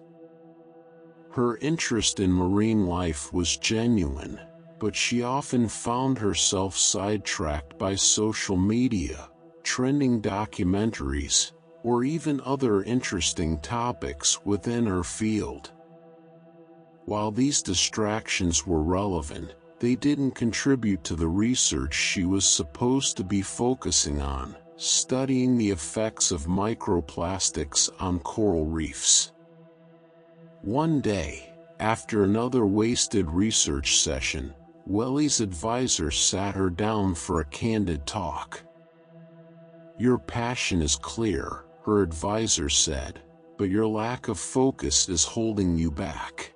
Her interest in marine life was genuine, but she often found herself sidetracked by social media, trending documentaries, or even other interesting topics within her field. While these distractions were relevant, they didn't contribute to the research she was supposed to be focusing on, studying the effects of microplastics on coral reefs. One day, after another wasted research session, Welly's advisor sat her down for a candid talk. "Your passion is clear," her advisor said, "but your lack of focus is holding you back.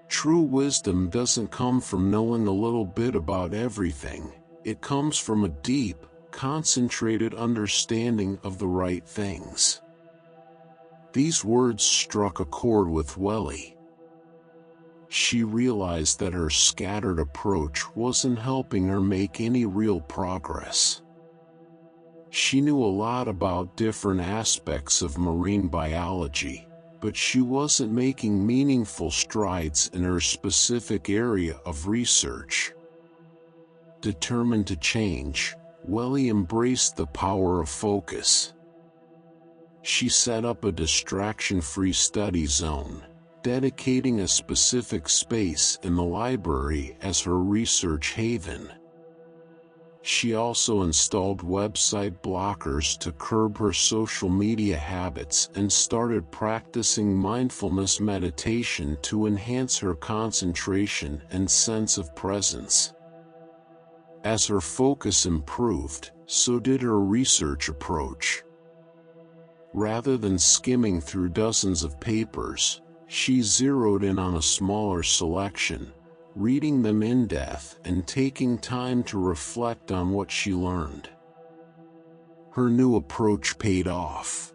True wisdom doesn't come from knowing a little bit about everything, it comes from a deep, concentrated understanding of the right things." These words struck a chord with Welly. She realized that her scattered approach wasn't helping her make any real progress. She knew a lot about different aspects of marine biology, but she wasn't making meaningful strides in her specific area of research. Determined to change, Welly embraced the power of focus. She set up a distraction-free study zone, dedicating a specific space in the library as her research haven. She also installed website blockers to curb her social media habits and started practicing mindfulness meditation to enhance her concentration and sense of presence. As her focus improved, so did her research approach. Rather than skimming through dozens of papers, she zeroed in on a smaller selection, reading them in depth and taking time to reflect on what she learned. Her new approach paid off.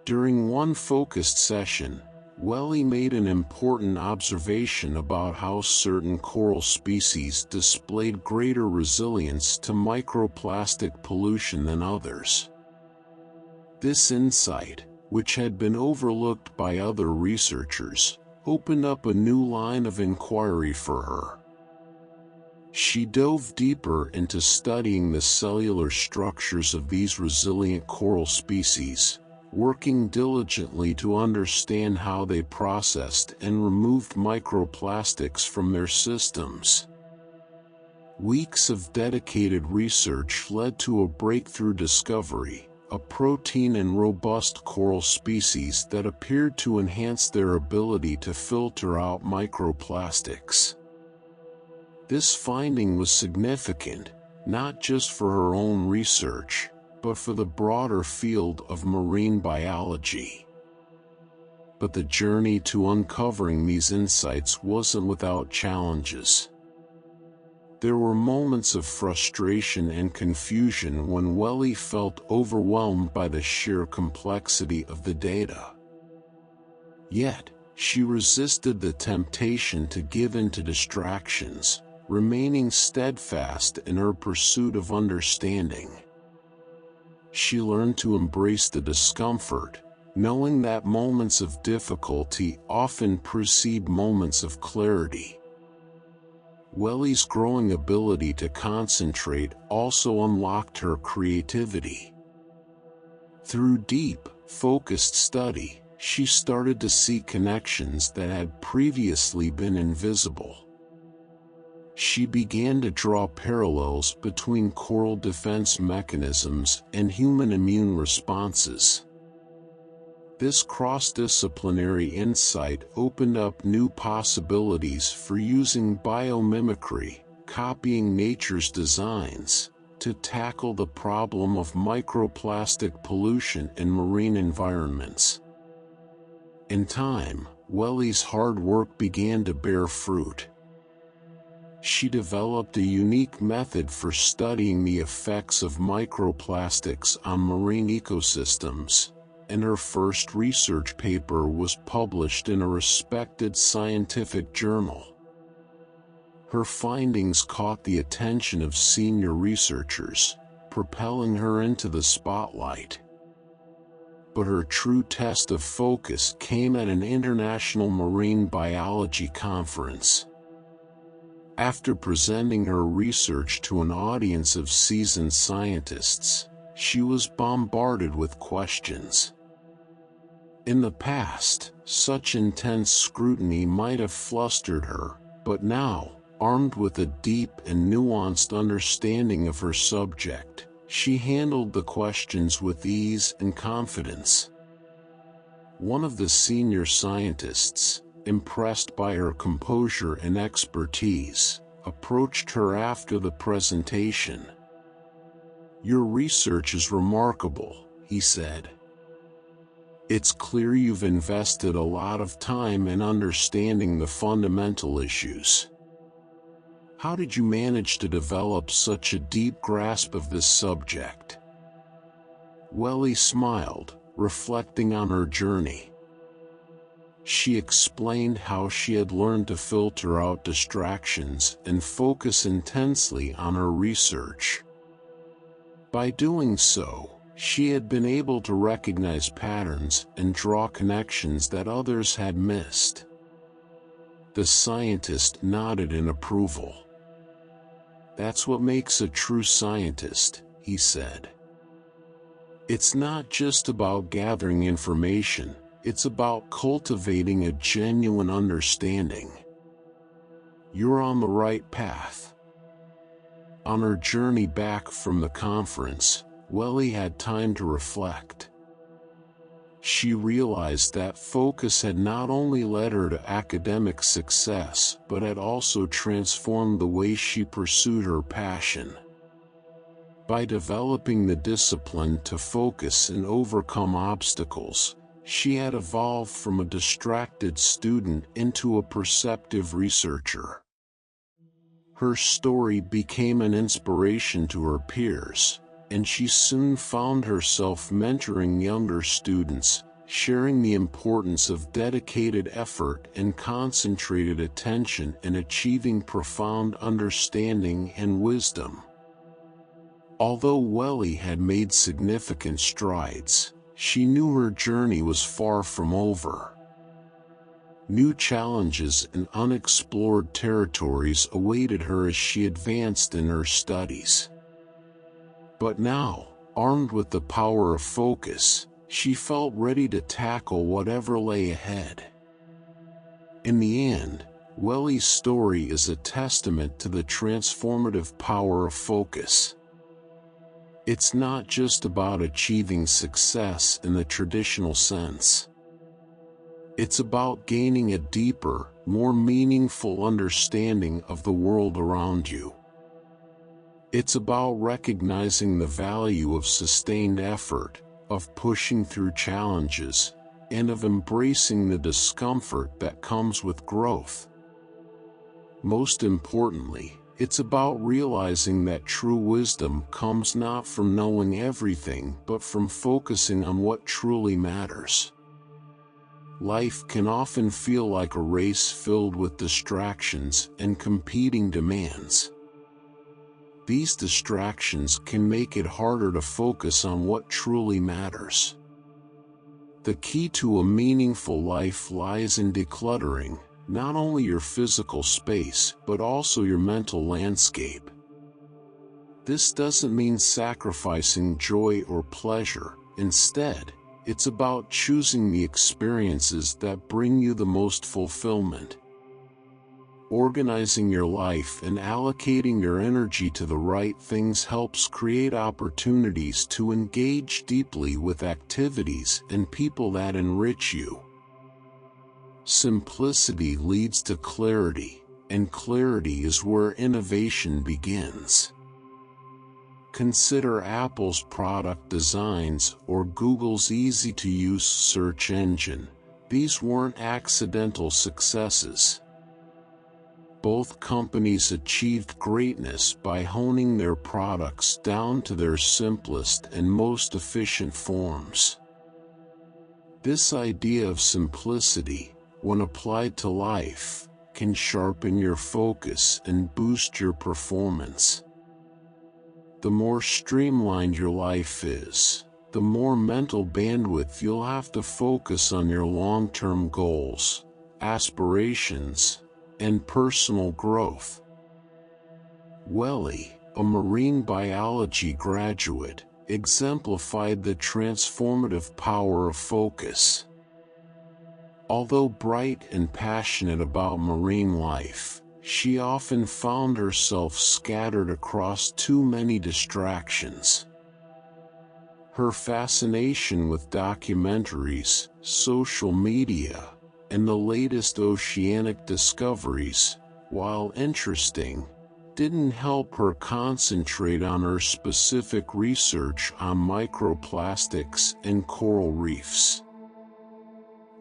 During one focused session, Welly made an important observation about how certain coral species displayed greater resilience to microplastic pollution than others. This insight, which had been overlooked by other researchers, opened up a new line of inquiry for her. She dove deeper into studying the cellular structures of these resilient coral species, working diligently to understand how they processed and removed microplastics from their systems. Weeks of dedicated research led to a breakthrough discovery: a protein in robust coral species that appeared to enhance their ability to filter out microplastics. This finding was significant, not just for her own research, but for the broader field of marine biology. But the journey to uncovering these insights wasn't without challenges. There were moments of frustration and confusion when Welly felt overwhelmed by the sheer complexity of the data. Yet, she resisted the temptation to give in to distractions, remaining steadfast in her pursuit of understanding. She learned to embrace the discomfort, knowing that moments of difficulty often precede moments of clarity. Welly's growing ability to concentrate also unlocked her creativity. Through deep, focused study, she started to see connections that had previously been invisible. She began to draw parallels between coral defense mechanisms and human immune responses. This cross-disciplinary insight opened up new possibilities for using biomimicry, copying nature's designs, to tackle the problem of microplastic pollution in marine environments. In time, Welly's hard work began to bear fruit. She developed a unique method for studying the effects of microplastics on marine ecosystems, and her first research paper was published in a respected scientific journal. Her findings caught the attention of senior researchers, propelling her into the spotlight. But her true test of focus came at an international marine biology conference. After presenting her research to an audience of seasoned scientists, she was bombarded with questions. In the past, such intense scrutiny might have flustered her, but now, armed with a deep and nuanced understanding of her subject, she handled the questions with ease and confidence. One of the senior scientists, impressed by her composure and expertise, approached her after the presentation. "Your research is remarkable," he said. "It's clear you've invested a lot of time in understanding the fundamental issues. How did you manage to develop such a deep grasp of this subject?" Welly smiled, reflecting on her journey. She explained how she had learned to filter out distractions and focus intensely on her research. By doing so, she had been able to recognize patterns and draw connections that others had missed. The scientist nodded in approval. "That's what makes a true scientist," he said. "It's not just about gathering information, it's about cultivating a genuine understanding. You're on the right path." On her journey back from the conference, Welly had time to reflect. She realized that focus had not only led her to academic success but had also transformed the way she pursued her passion. By developing the discipline to focus and overcome obstacles, she had evolved from a distracted student into a perceptive researcher. Her story became an inspiration to her peers, and she soon found herself mentoring younger students, sharing the importance of dedicated effort and concentrated attention in achieving profound understanding and wisdom. Although Welly had made significant strides, she knew her journey was far from over. New challenges and unexplored territories awaited her as she advanced in her studies. But now, armed with the power of focus, she felt ready to tackle whatever lay ahead. In the end, Welly's story is a testament to the transformative power of focus. It's not just about achieving success in the traditional sense. It's about gaining a deeper, more meaningful understanding of the world around you. It's about recognizing the value of sustained effort, of pushing through challenges, and of embracing the discomfort that comes with growth. Most importantly, it's about realizing that true wisdom comes not from knowing everything but from focusing on what truly matters. life can often feel like a race filled with distractions and competing demands. These distractions can make it harder to focus on what truly matters. The key to a meaningful life lies in decluttering, not only your physical space, but also your mental landscape. This doesn't mean sacrificing joy or pleasure. Instead, it's about choosing the experiences that bring you the most fulfillment. Organizing your life and allocating your energy to the right things helps create opportunities to engage deeply with activities and people that enrich you. Simplicity leads to clarity, and clarity is where innovation begins. Consider Apple's product designs or Google's easy-to-use search engine. These weren't accidental successes. Both companies achieved greatness by honing their products down to their simplest and most efficient forms. This idea of simplicity, when applied to life, can sharpen your focus and boost your performance. The more streamlined your life is, the more mental bandwidth you'll have to focus on your long-term goals, aspirations, and personal growth. Welly, a marine biology graduate, exemplified the transformative power of focus. Although bright and passionate about marine life, she often found herself scattered across too many distractions. Her fascination with documentaries, social media, and the latest oceanic discoveries, while interesting, didn't help her concentrate on her specific research on microplastics and coral reefs.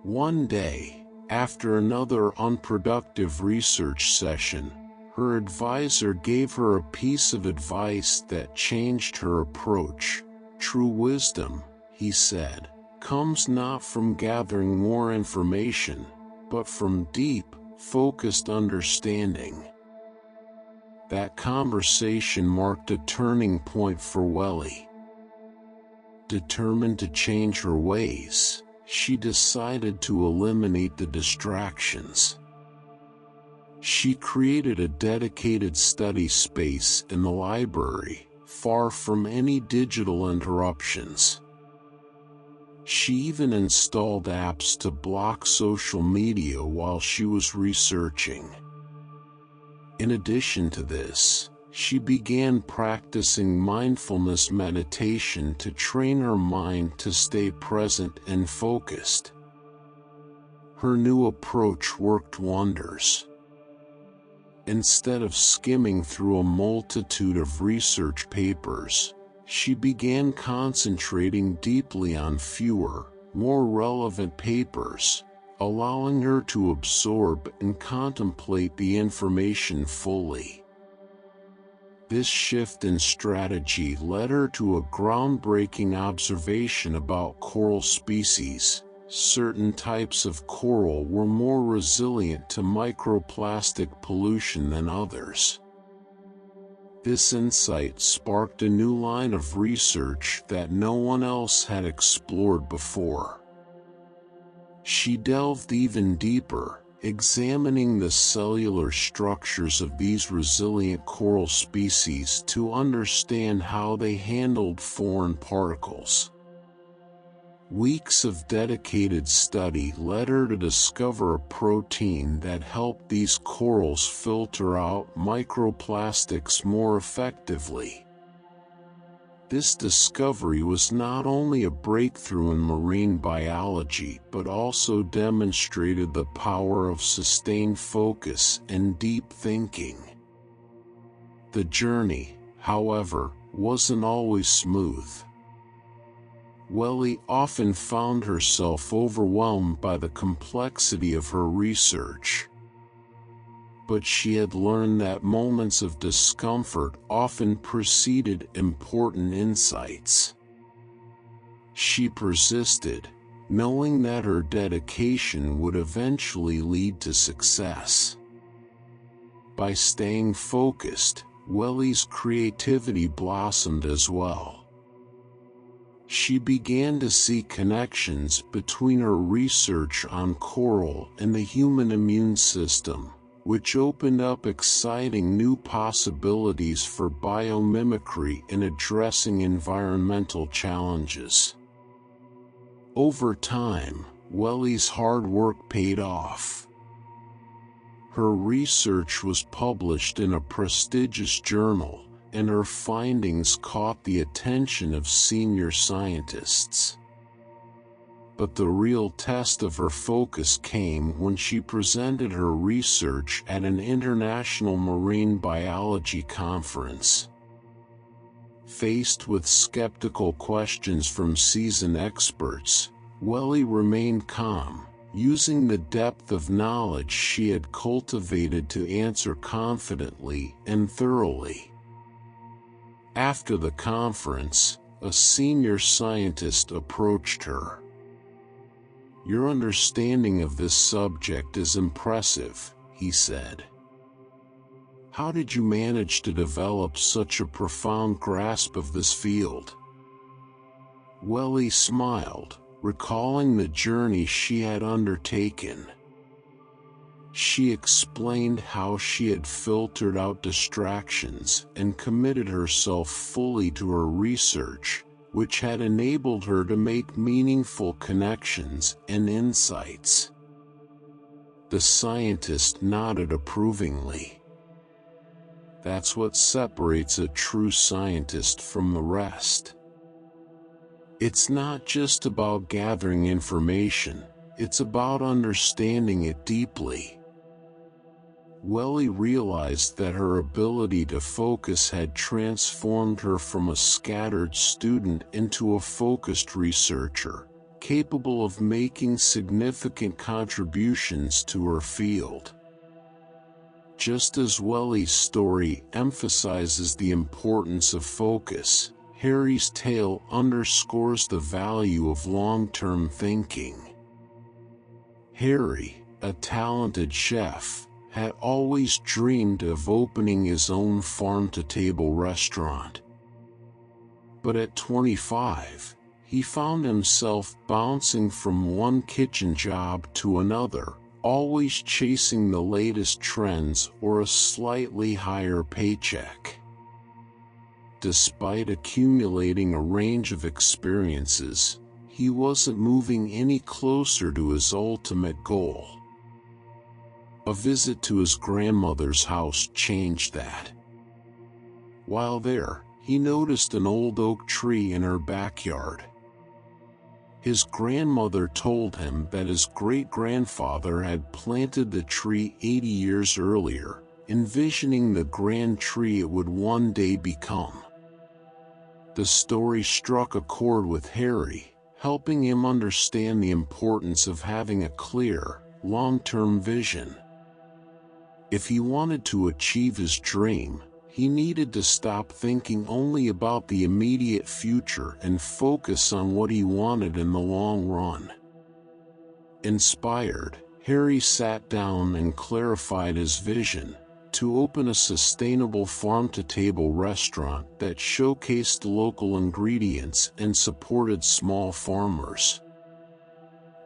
One day, after another unproductive research session, her advisor gave her a piece of advice that changed her approach. "True wisdom," he said, "comes not from gathering more information, but from deep, focused understanding." That conversation marked a turning point for Welly. Determined to change her ways, she decided to eliminate the distractions. She created a dedicated study space in the library, far from any digital interruptions. She even installed apps to block social media while she was researching. In addition to this, she began practicing mindfulness meditation to train her mind to stay present and focused. Her new approach worked wonders. Instead of skimming through a multitude of research papers, she began concentrating deeply on fewer, more relevant papers, allowing her to absorb and contemplate the information fully. This shift in strategy led her to a groundbreaking observation about coral species. Certain types of coral were more resilient to microplastic pollution than others. This insight sparked a new line of research that no one else had explored before. She delved even deeper, examining the cellular structures of these resilient coral species to understand how they handled foreign particles. Weeks of dedicated study led her to discover a protein that helped these corals filter out microplastics more effectively. This discovery was not only a breakthrough in marine biology but also demonstrated the power of sustained focus and deep thinking. The journey, however, wasn't always smooth. Welly often found herself overwhelmed by the complexity of her research. But she had learned that moments of discomfort often preceded important insights. She persisted, knowing that her dedication would eventually lead to success. By staying focused, Welly's creativity blossomed as well. She began to see connections between her research on coral and the human immune system, which opened up exciting new possibilities for biomimicry in addressing environmental challenges. Over time, Welly's hard work paid off. Her research was published in a prestigious journal, and her findings caught the attention of senior scientists. But the real test of her focus came when she presented her research at an international marine biology conference. Faced with skeptical questions from seasoned experts, Welly remained calm, using the depth of knowledge she had cultivated to answer confidently and thoroughly. After the conference, a senior scientist approached her. "Your understanding of this subject is impressive," he said. "How did you manage to develop such a profound grasp of this field?" Welly smiled, recalling the journey she had undertaken. She explained how she had filtered out distractions and committed herself fully to her research, which had enabled her to make meaningful connections and insights. The scientist nodded approvingly. "That's what separates a true scientist from the rest. It's not just about gathering information, it's about understanding it deeply." Welly realized that her ability to focus had transformed her from a scattered student into a focused researcher, capable of making significant contributions to her field. Just as Welly's story emphasizes the importance of focus, Harry's tale underscores the value of long-term thinking. Harry, a talented chef, had always dreamed of opening his own farm-to-table restaurant. But at 25, he found himself bouncing from one kitchen job to another, always chasing the latest trends or a slightly higher paycheck. Despite accumulating a range of experiences, he wasn't moving any closer to his ultimate goal. A visit to his grandmother's house changed that. While there, he noticed an old oak tree in her backyard. His grandmother told him that his great-grandfather had planted the tree 80 years earlier, envisioning the grand tree it would one day become. The story struck a chord with Harry, helping him understand the importance of having a clear, long-term vision. If he wanted to achieve his dream, he needed to stop thinking only about the immediate future and focus on what he wanted in the long run. Inspired, Harry sat down and clarified his vision: to open a sustainable farm-to-table restaurant that showcased local ingredients and supported small farmers.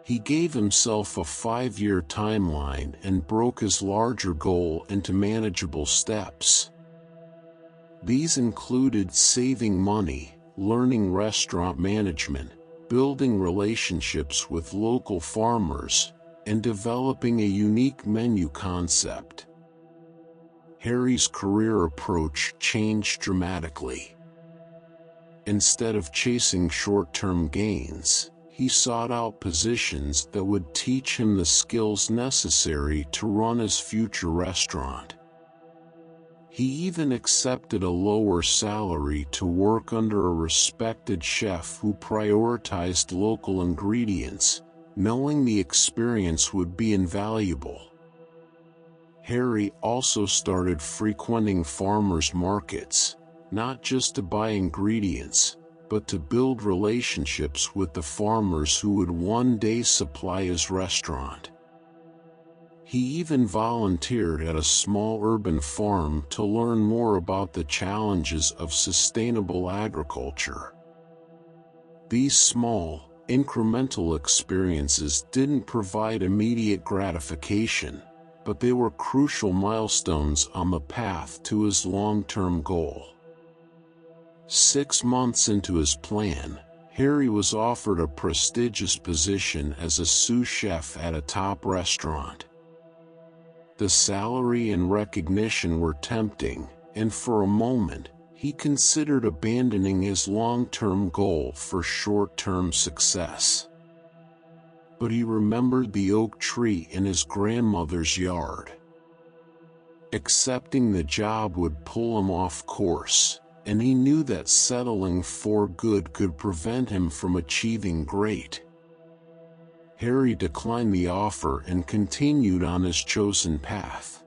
He gave himself a 5-year timeline and broke his larger goal into manageable steps. These included saving money, learning restaurant management, building relationships with local farmers, and developing a unique menu concept. Harry's career approach changed dramatically. Instead of chasing short-term gains, he sought out positions that would teach him the skills necessary to run his future restaurant. He even accepted a lower salary to work under a respected chef who prioritized local ingredients, knowing the experience would be invaluable. Harry also started frequenting farmers' markets, not just to buy ingredients, but to build relationships with the farmers who would one day supply his restaurant. He even volunteered at a small urban farm to learn more about the challenges of sustainable agriculture. These small, incremental experiences didn't provide immediate gratification, but they were crucial milestones on the path to his long-term goal. 6 months into his plan, Harry was offered a prestigious position as a sous chef at a top restaurant. The salary and recognition were tempting, and for a moment, he considered abandoning his long-term goal for short-term success. But he remembered the oak tree in his grandmother's yard. Accepting the job would pull him off course, and he knew that settling for good could prevent him from achieving great. Harry declined the offer and continued on his chosen path.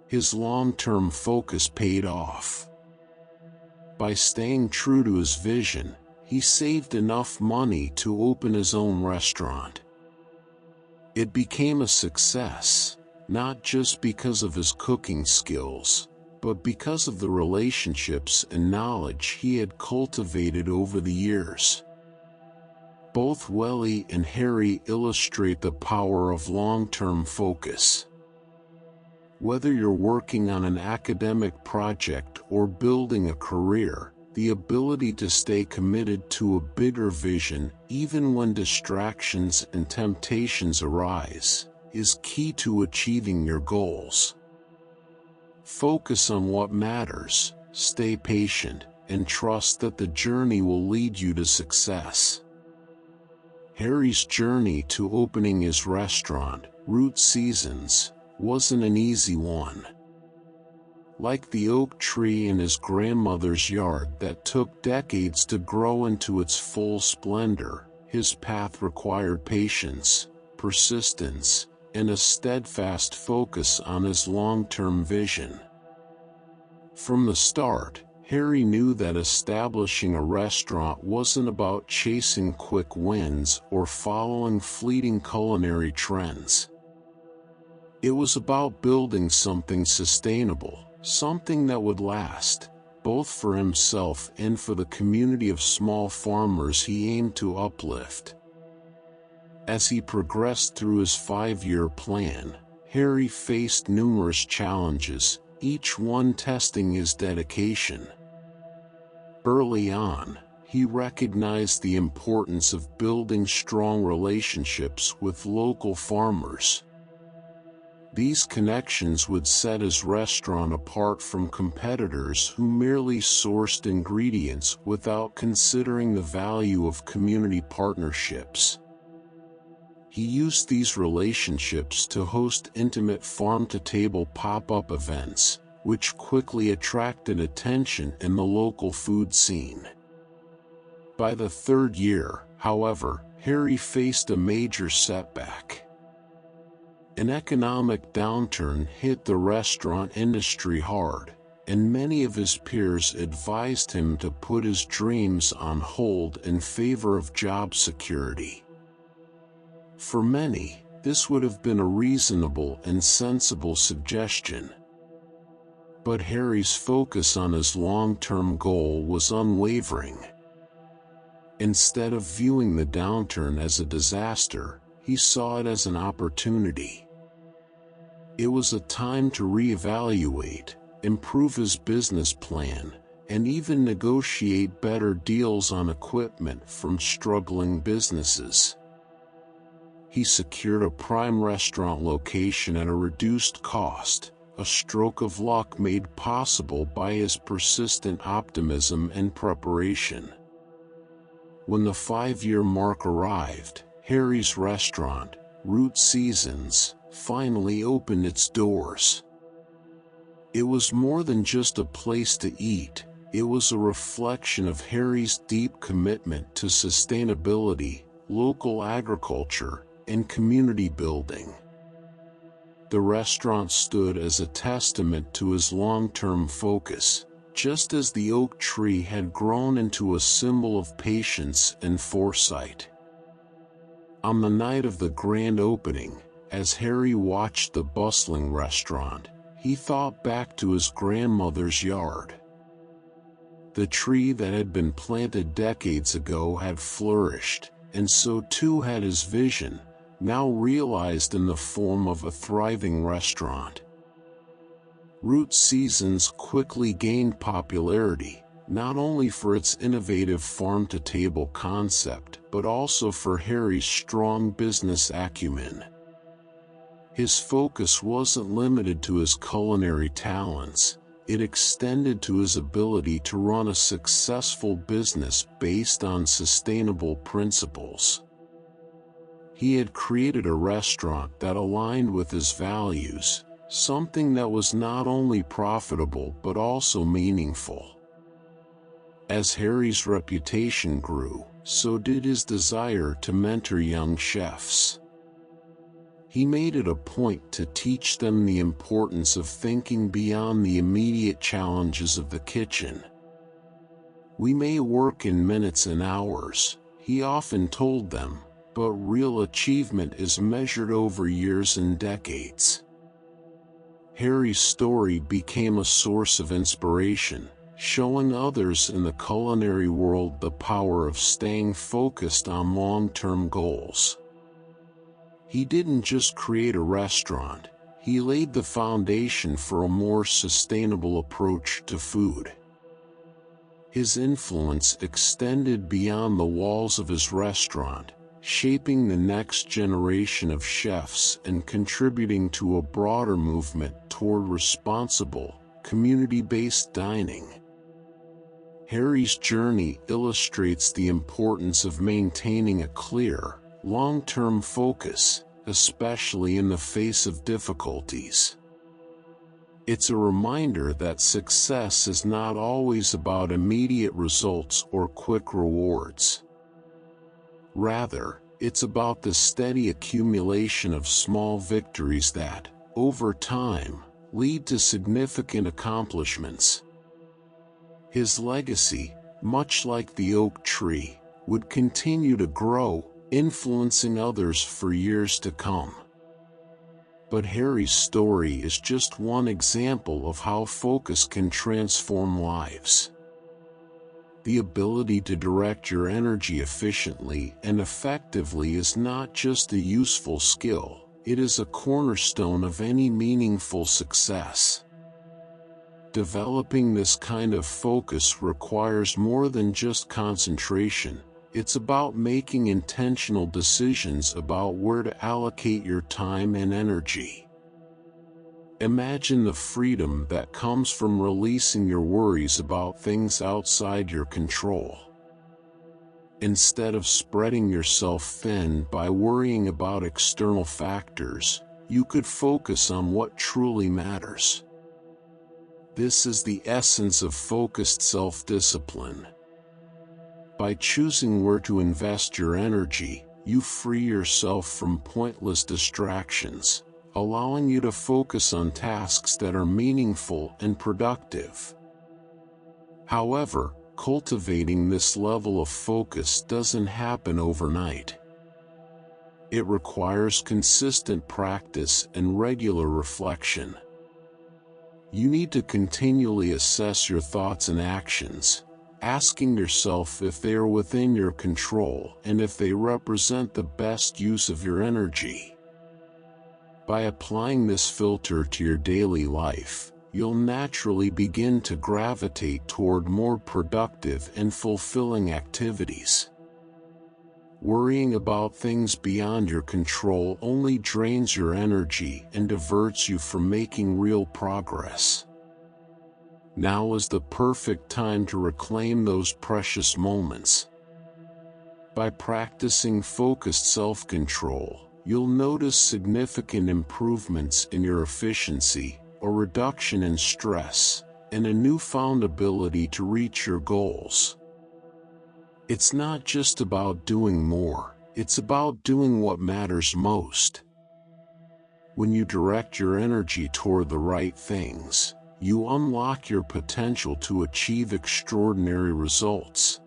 His long-term focus paid off. By staying true to his vision, he saved enough money to open his own restaurant. It became a success, not just because of his cooking skills, but because of the relationships and knowledge he had cultivated over the years. Both Welly and Harry illustrate the power of long-term focus. Whether you're working on an academic project or building a career, the ability to stay committed to a bigger vision, even when distractions and temptations arise, is key to achieving your goals. Focus on what matters, stay patient, and trust that the journey will lead you to success. Harry's journey to opening his restaurant, Root Seasons, wasn't an easy one. Like the oak tree in his grandmother's yard that took decades to grow into its full splendor, his path required patience, persistence, and a steadfast focus on his long-term vision. From the start, Harry knew that establishing a restaurant wasn't about chasing quick wins or following fleeting culinary trends. It was about building something sustainable, something that would last, both for himself and for the community of small farmers he aimed to uplift. As he progressed through his 5-year plan, Harry faced numerous challenges, each one testing his dedication. Early on, he recognized the importance of building strong relationships with local farmers. These connections would set his restaurant apart from competitors who merely sourced ingredients without considering the value of community partnerships. He used these relationships to host intimate farm-to-table pop-up events, which quickly attracted attention in the local food scene. By the 3rd year, however, Harry faced a major setback. An economic downturn hit the restaurant industry hard, and many of his peers advised him to put his dreams on hold in favor of job security. For many, this would have been a reasonable and sensible suggestion. But Harry's focus on his long-term goal was unwavering. Instead of viewing the downturn as a disaster, he saw it as an opportunity. It was a time to reevaluate, improve his business plan, and even negotiate better deals on equipment from struggling businesses. He secured a prime restaurant location at a reduced cost, a stroke of luck made possible by his persistent optimism and preparation. When the 5-year mark arrived, Harry's restaurant, Root Seasons, finally opened its doors. It was more than just a place to eat, it was a reflection of Harry's deep commitment to sustainability, local agriculture, and community building. The restaurant stood as a testament to his long-term focus, just as the oak tree had grown into a symbol of patience and foresight. On the night of the grand opening, as Harry watched the bustling restaurant, he thought back to his grandmother's yard. The tree that had been planted decades ago had flourished, and so too had his vision, now realized in the form of a thriving restaurant. Root Seasons quickly gained popularity, not only for its innovative farm-to-table concept, but also for Harry's strong business acumen. His focus wasn't limited to his culinary talents, it extended to his ability to run a successful business based on sustainable principles. He had created a restaurant that aligned with his values, something that was not only profitable but also meaningful. As Harry's reputation grew, so did his desire to mentor young chefs. He made it a point to teach them the importance of thinking beyond the immediate challenges of the kitchen. "We may work in minutes and hours," he often told them, "but real achievement is measured over years and decades." Harry's story became a source of inspiration, showing others in the culinary world the power of staying focused on long-term goals. He didn't just create a restaurant, he laid the foundation for a more sustainable approach to food. His influence extended beyond the walls of his restaurant, shaping the next generation of chefs and contributing to a broader movement toward responsible, community-based dining. Harry's journey illustrates the importance of maintaining a clear, long-term focus, especially in the face of difficulties. It's a reminder that success is not always about immediate results or quick rewards. Rather, it's about the steady accumulation of small victories that, over time, lead to significant accomplishments. His legacy, much like the oak tree, would continue to grow, influencing others for years to come. But Harry's story is just one example of how focus can transform lives. The ability to direct your energy efficiently and effectively is not just a useful skill, it is a cornerstone of any meaningful success. Developing this kind of focus requires more than just concentration. It's about making intentional decisions about where to allocate your time and energy. Imagine the freedom that comes from releasing your worries about things outside your control. Instead of spreading yourself thin by worrying about external factors, you could focus on what truly matters. This is the essence of focused self-discipline. By choosing where to invest your energy, you free yourself from pointless distractions, allowing you to focus on tasks that are meaningful and productive. However, cultivating this level of focus doesn't happen overnight. It requires consistent practice and regular reflection. You need to continually assess your thoughts and actions, asking yourself if they are within your control and if they represent the best use of your energy. By applying this filter to your daily life, you'll naturally begin to gravitate toward more productive and fulfilling activities. Worrying about things beyond your control only drains your energy and diverts you from making real progress. Now is the perfect time to reclaim those precious moments. By practicing focused self-control, you'll notice significant improvements in your efficiency, a reduction in stress, and a newfound ability to reach your goals. It's not just about doing more, it's about doing what matters most. When you direct your energy toward the right things, you unlock your potential to achieve extraordinary results.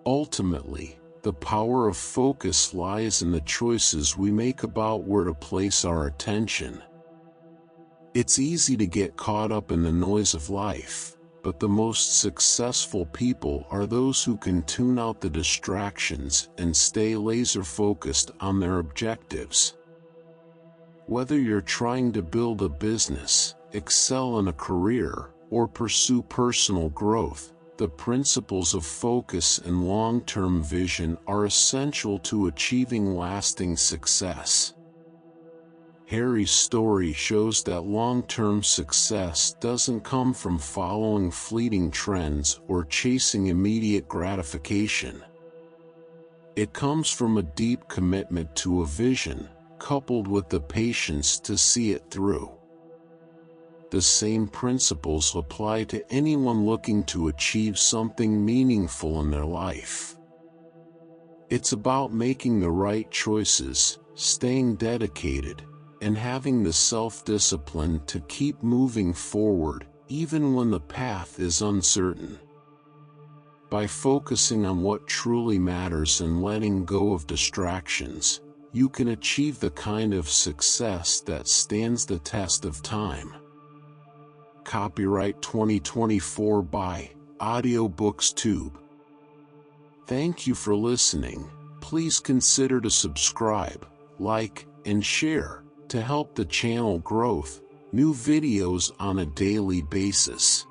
Ultimately, the power of focus lies in the choices we make about where to place our attention. It's easy to get caught up in the noise of life, but the most successful people are those who can tune out the distractions and stay laser-focused on their objectives. Whether you're trying to build a business, excel in a career, or pursue personal growth, the principles of focus and long-term vision are essential to achieving lasting success. Harry's story shows that long-term success doesn't come from following fleeting trends or chasing immediate gratification. It comes from a deep commitment to a vision, coupled with the patience to see it through. The same principles apply to anyone looking to achieve something meaningful in their life. It's about making the right choices, staying dedicated, and having the self-discipline to keep moving forward, even when the path is uncertain. By focusing on what truly matters and letting go of distractions, you can achieve the kind of success that stands the test of time. Copyright 2024 by AudioBooksTube. Thank you for listening. Please consider to subscribe, like, and share to help the channel grow new videos on a daily basis.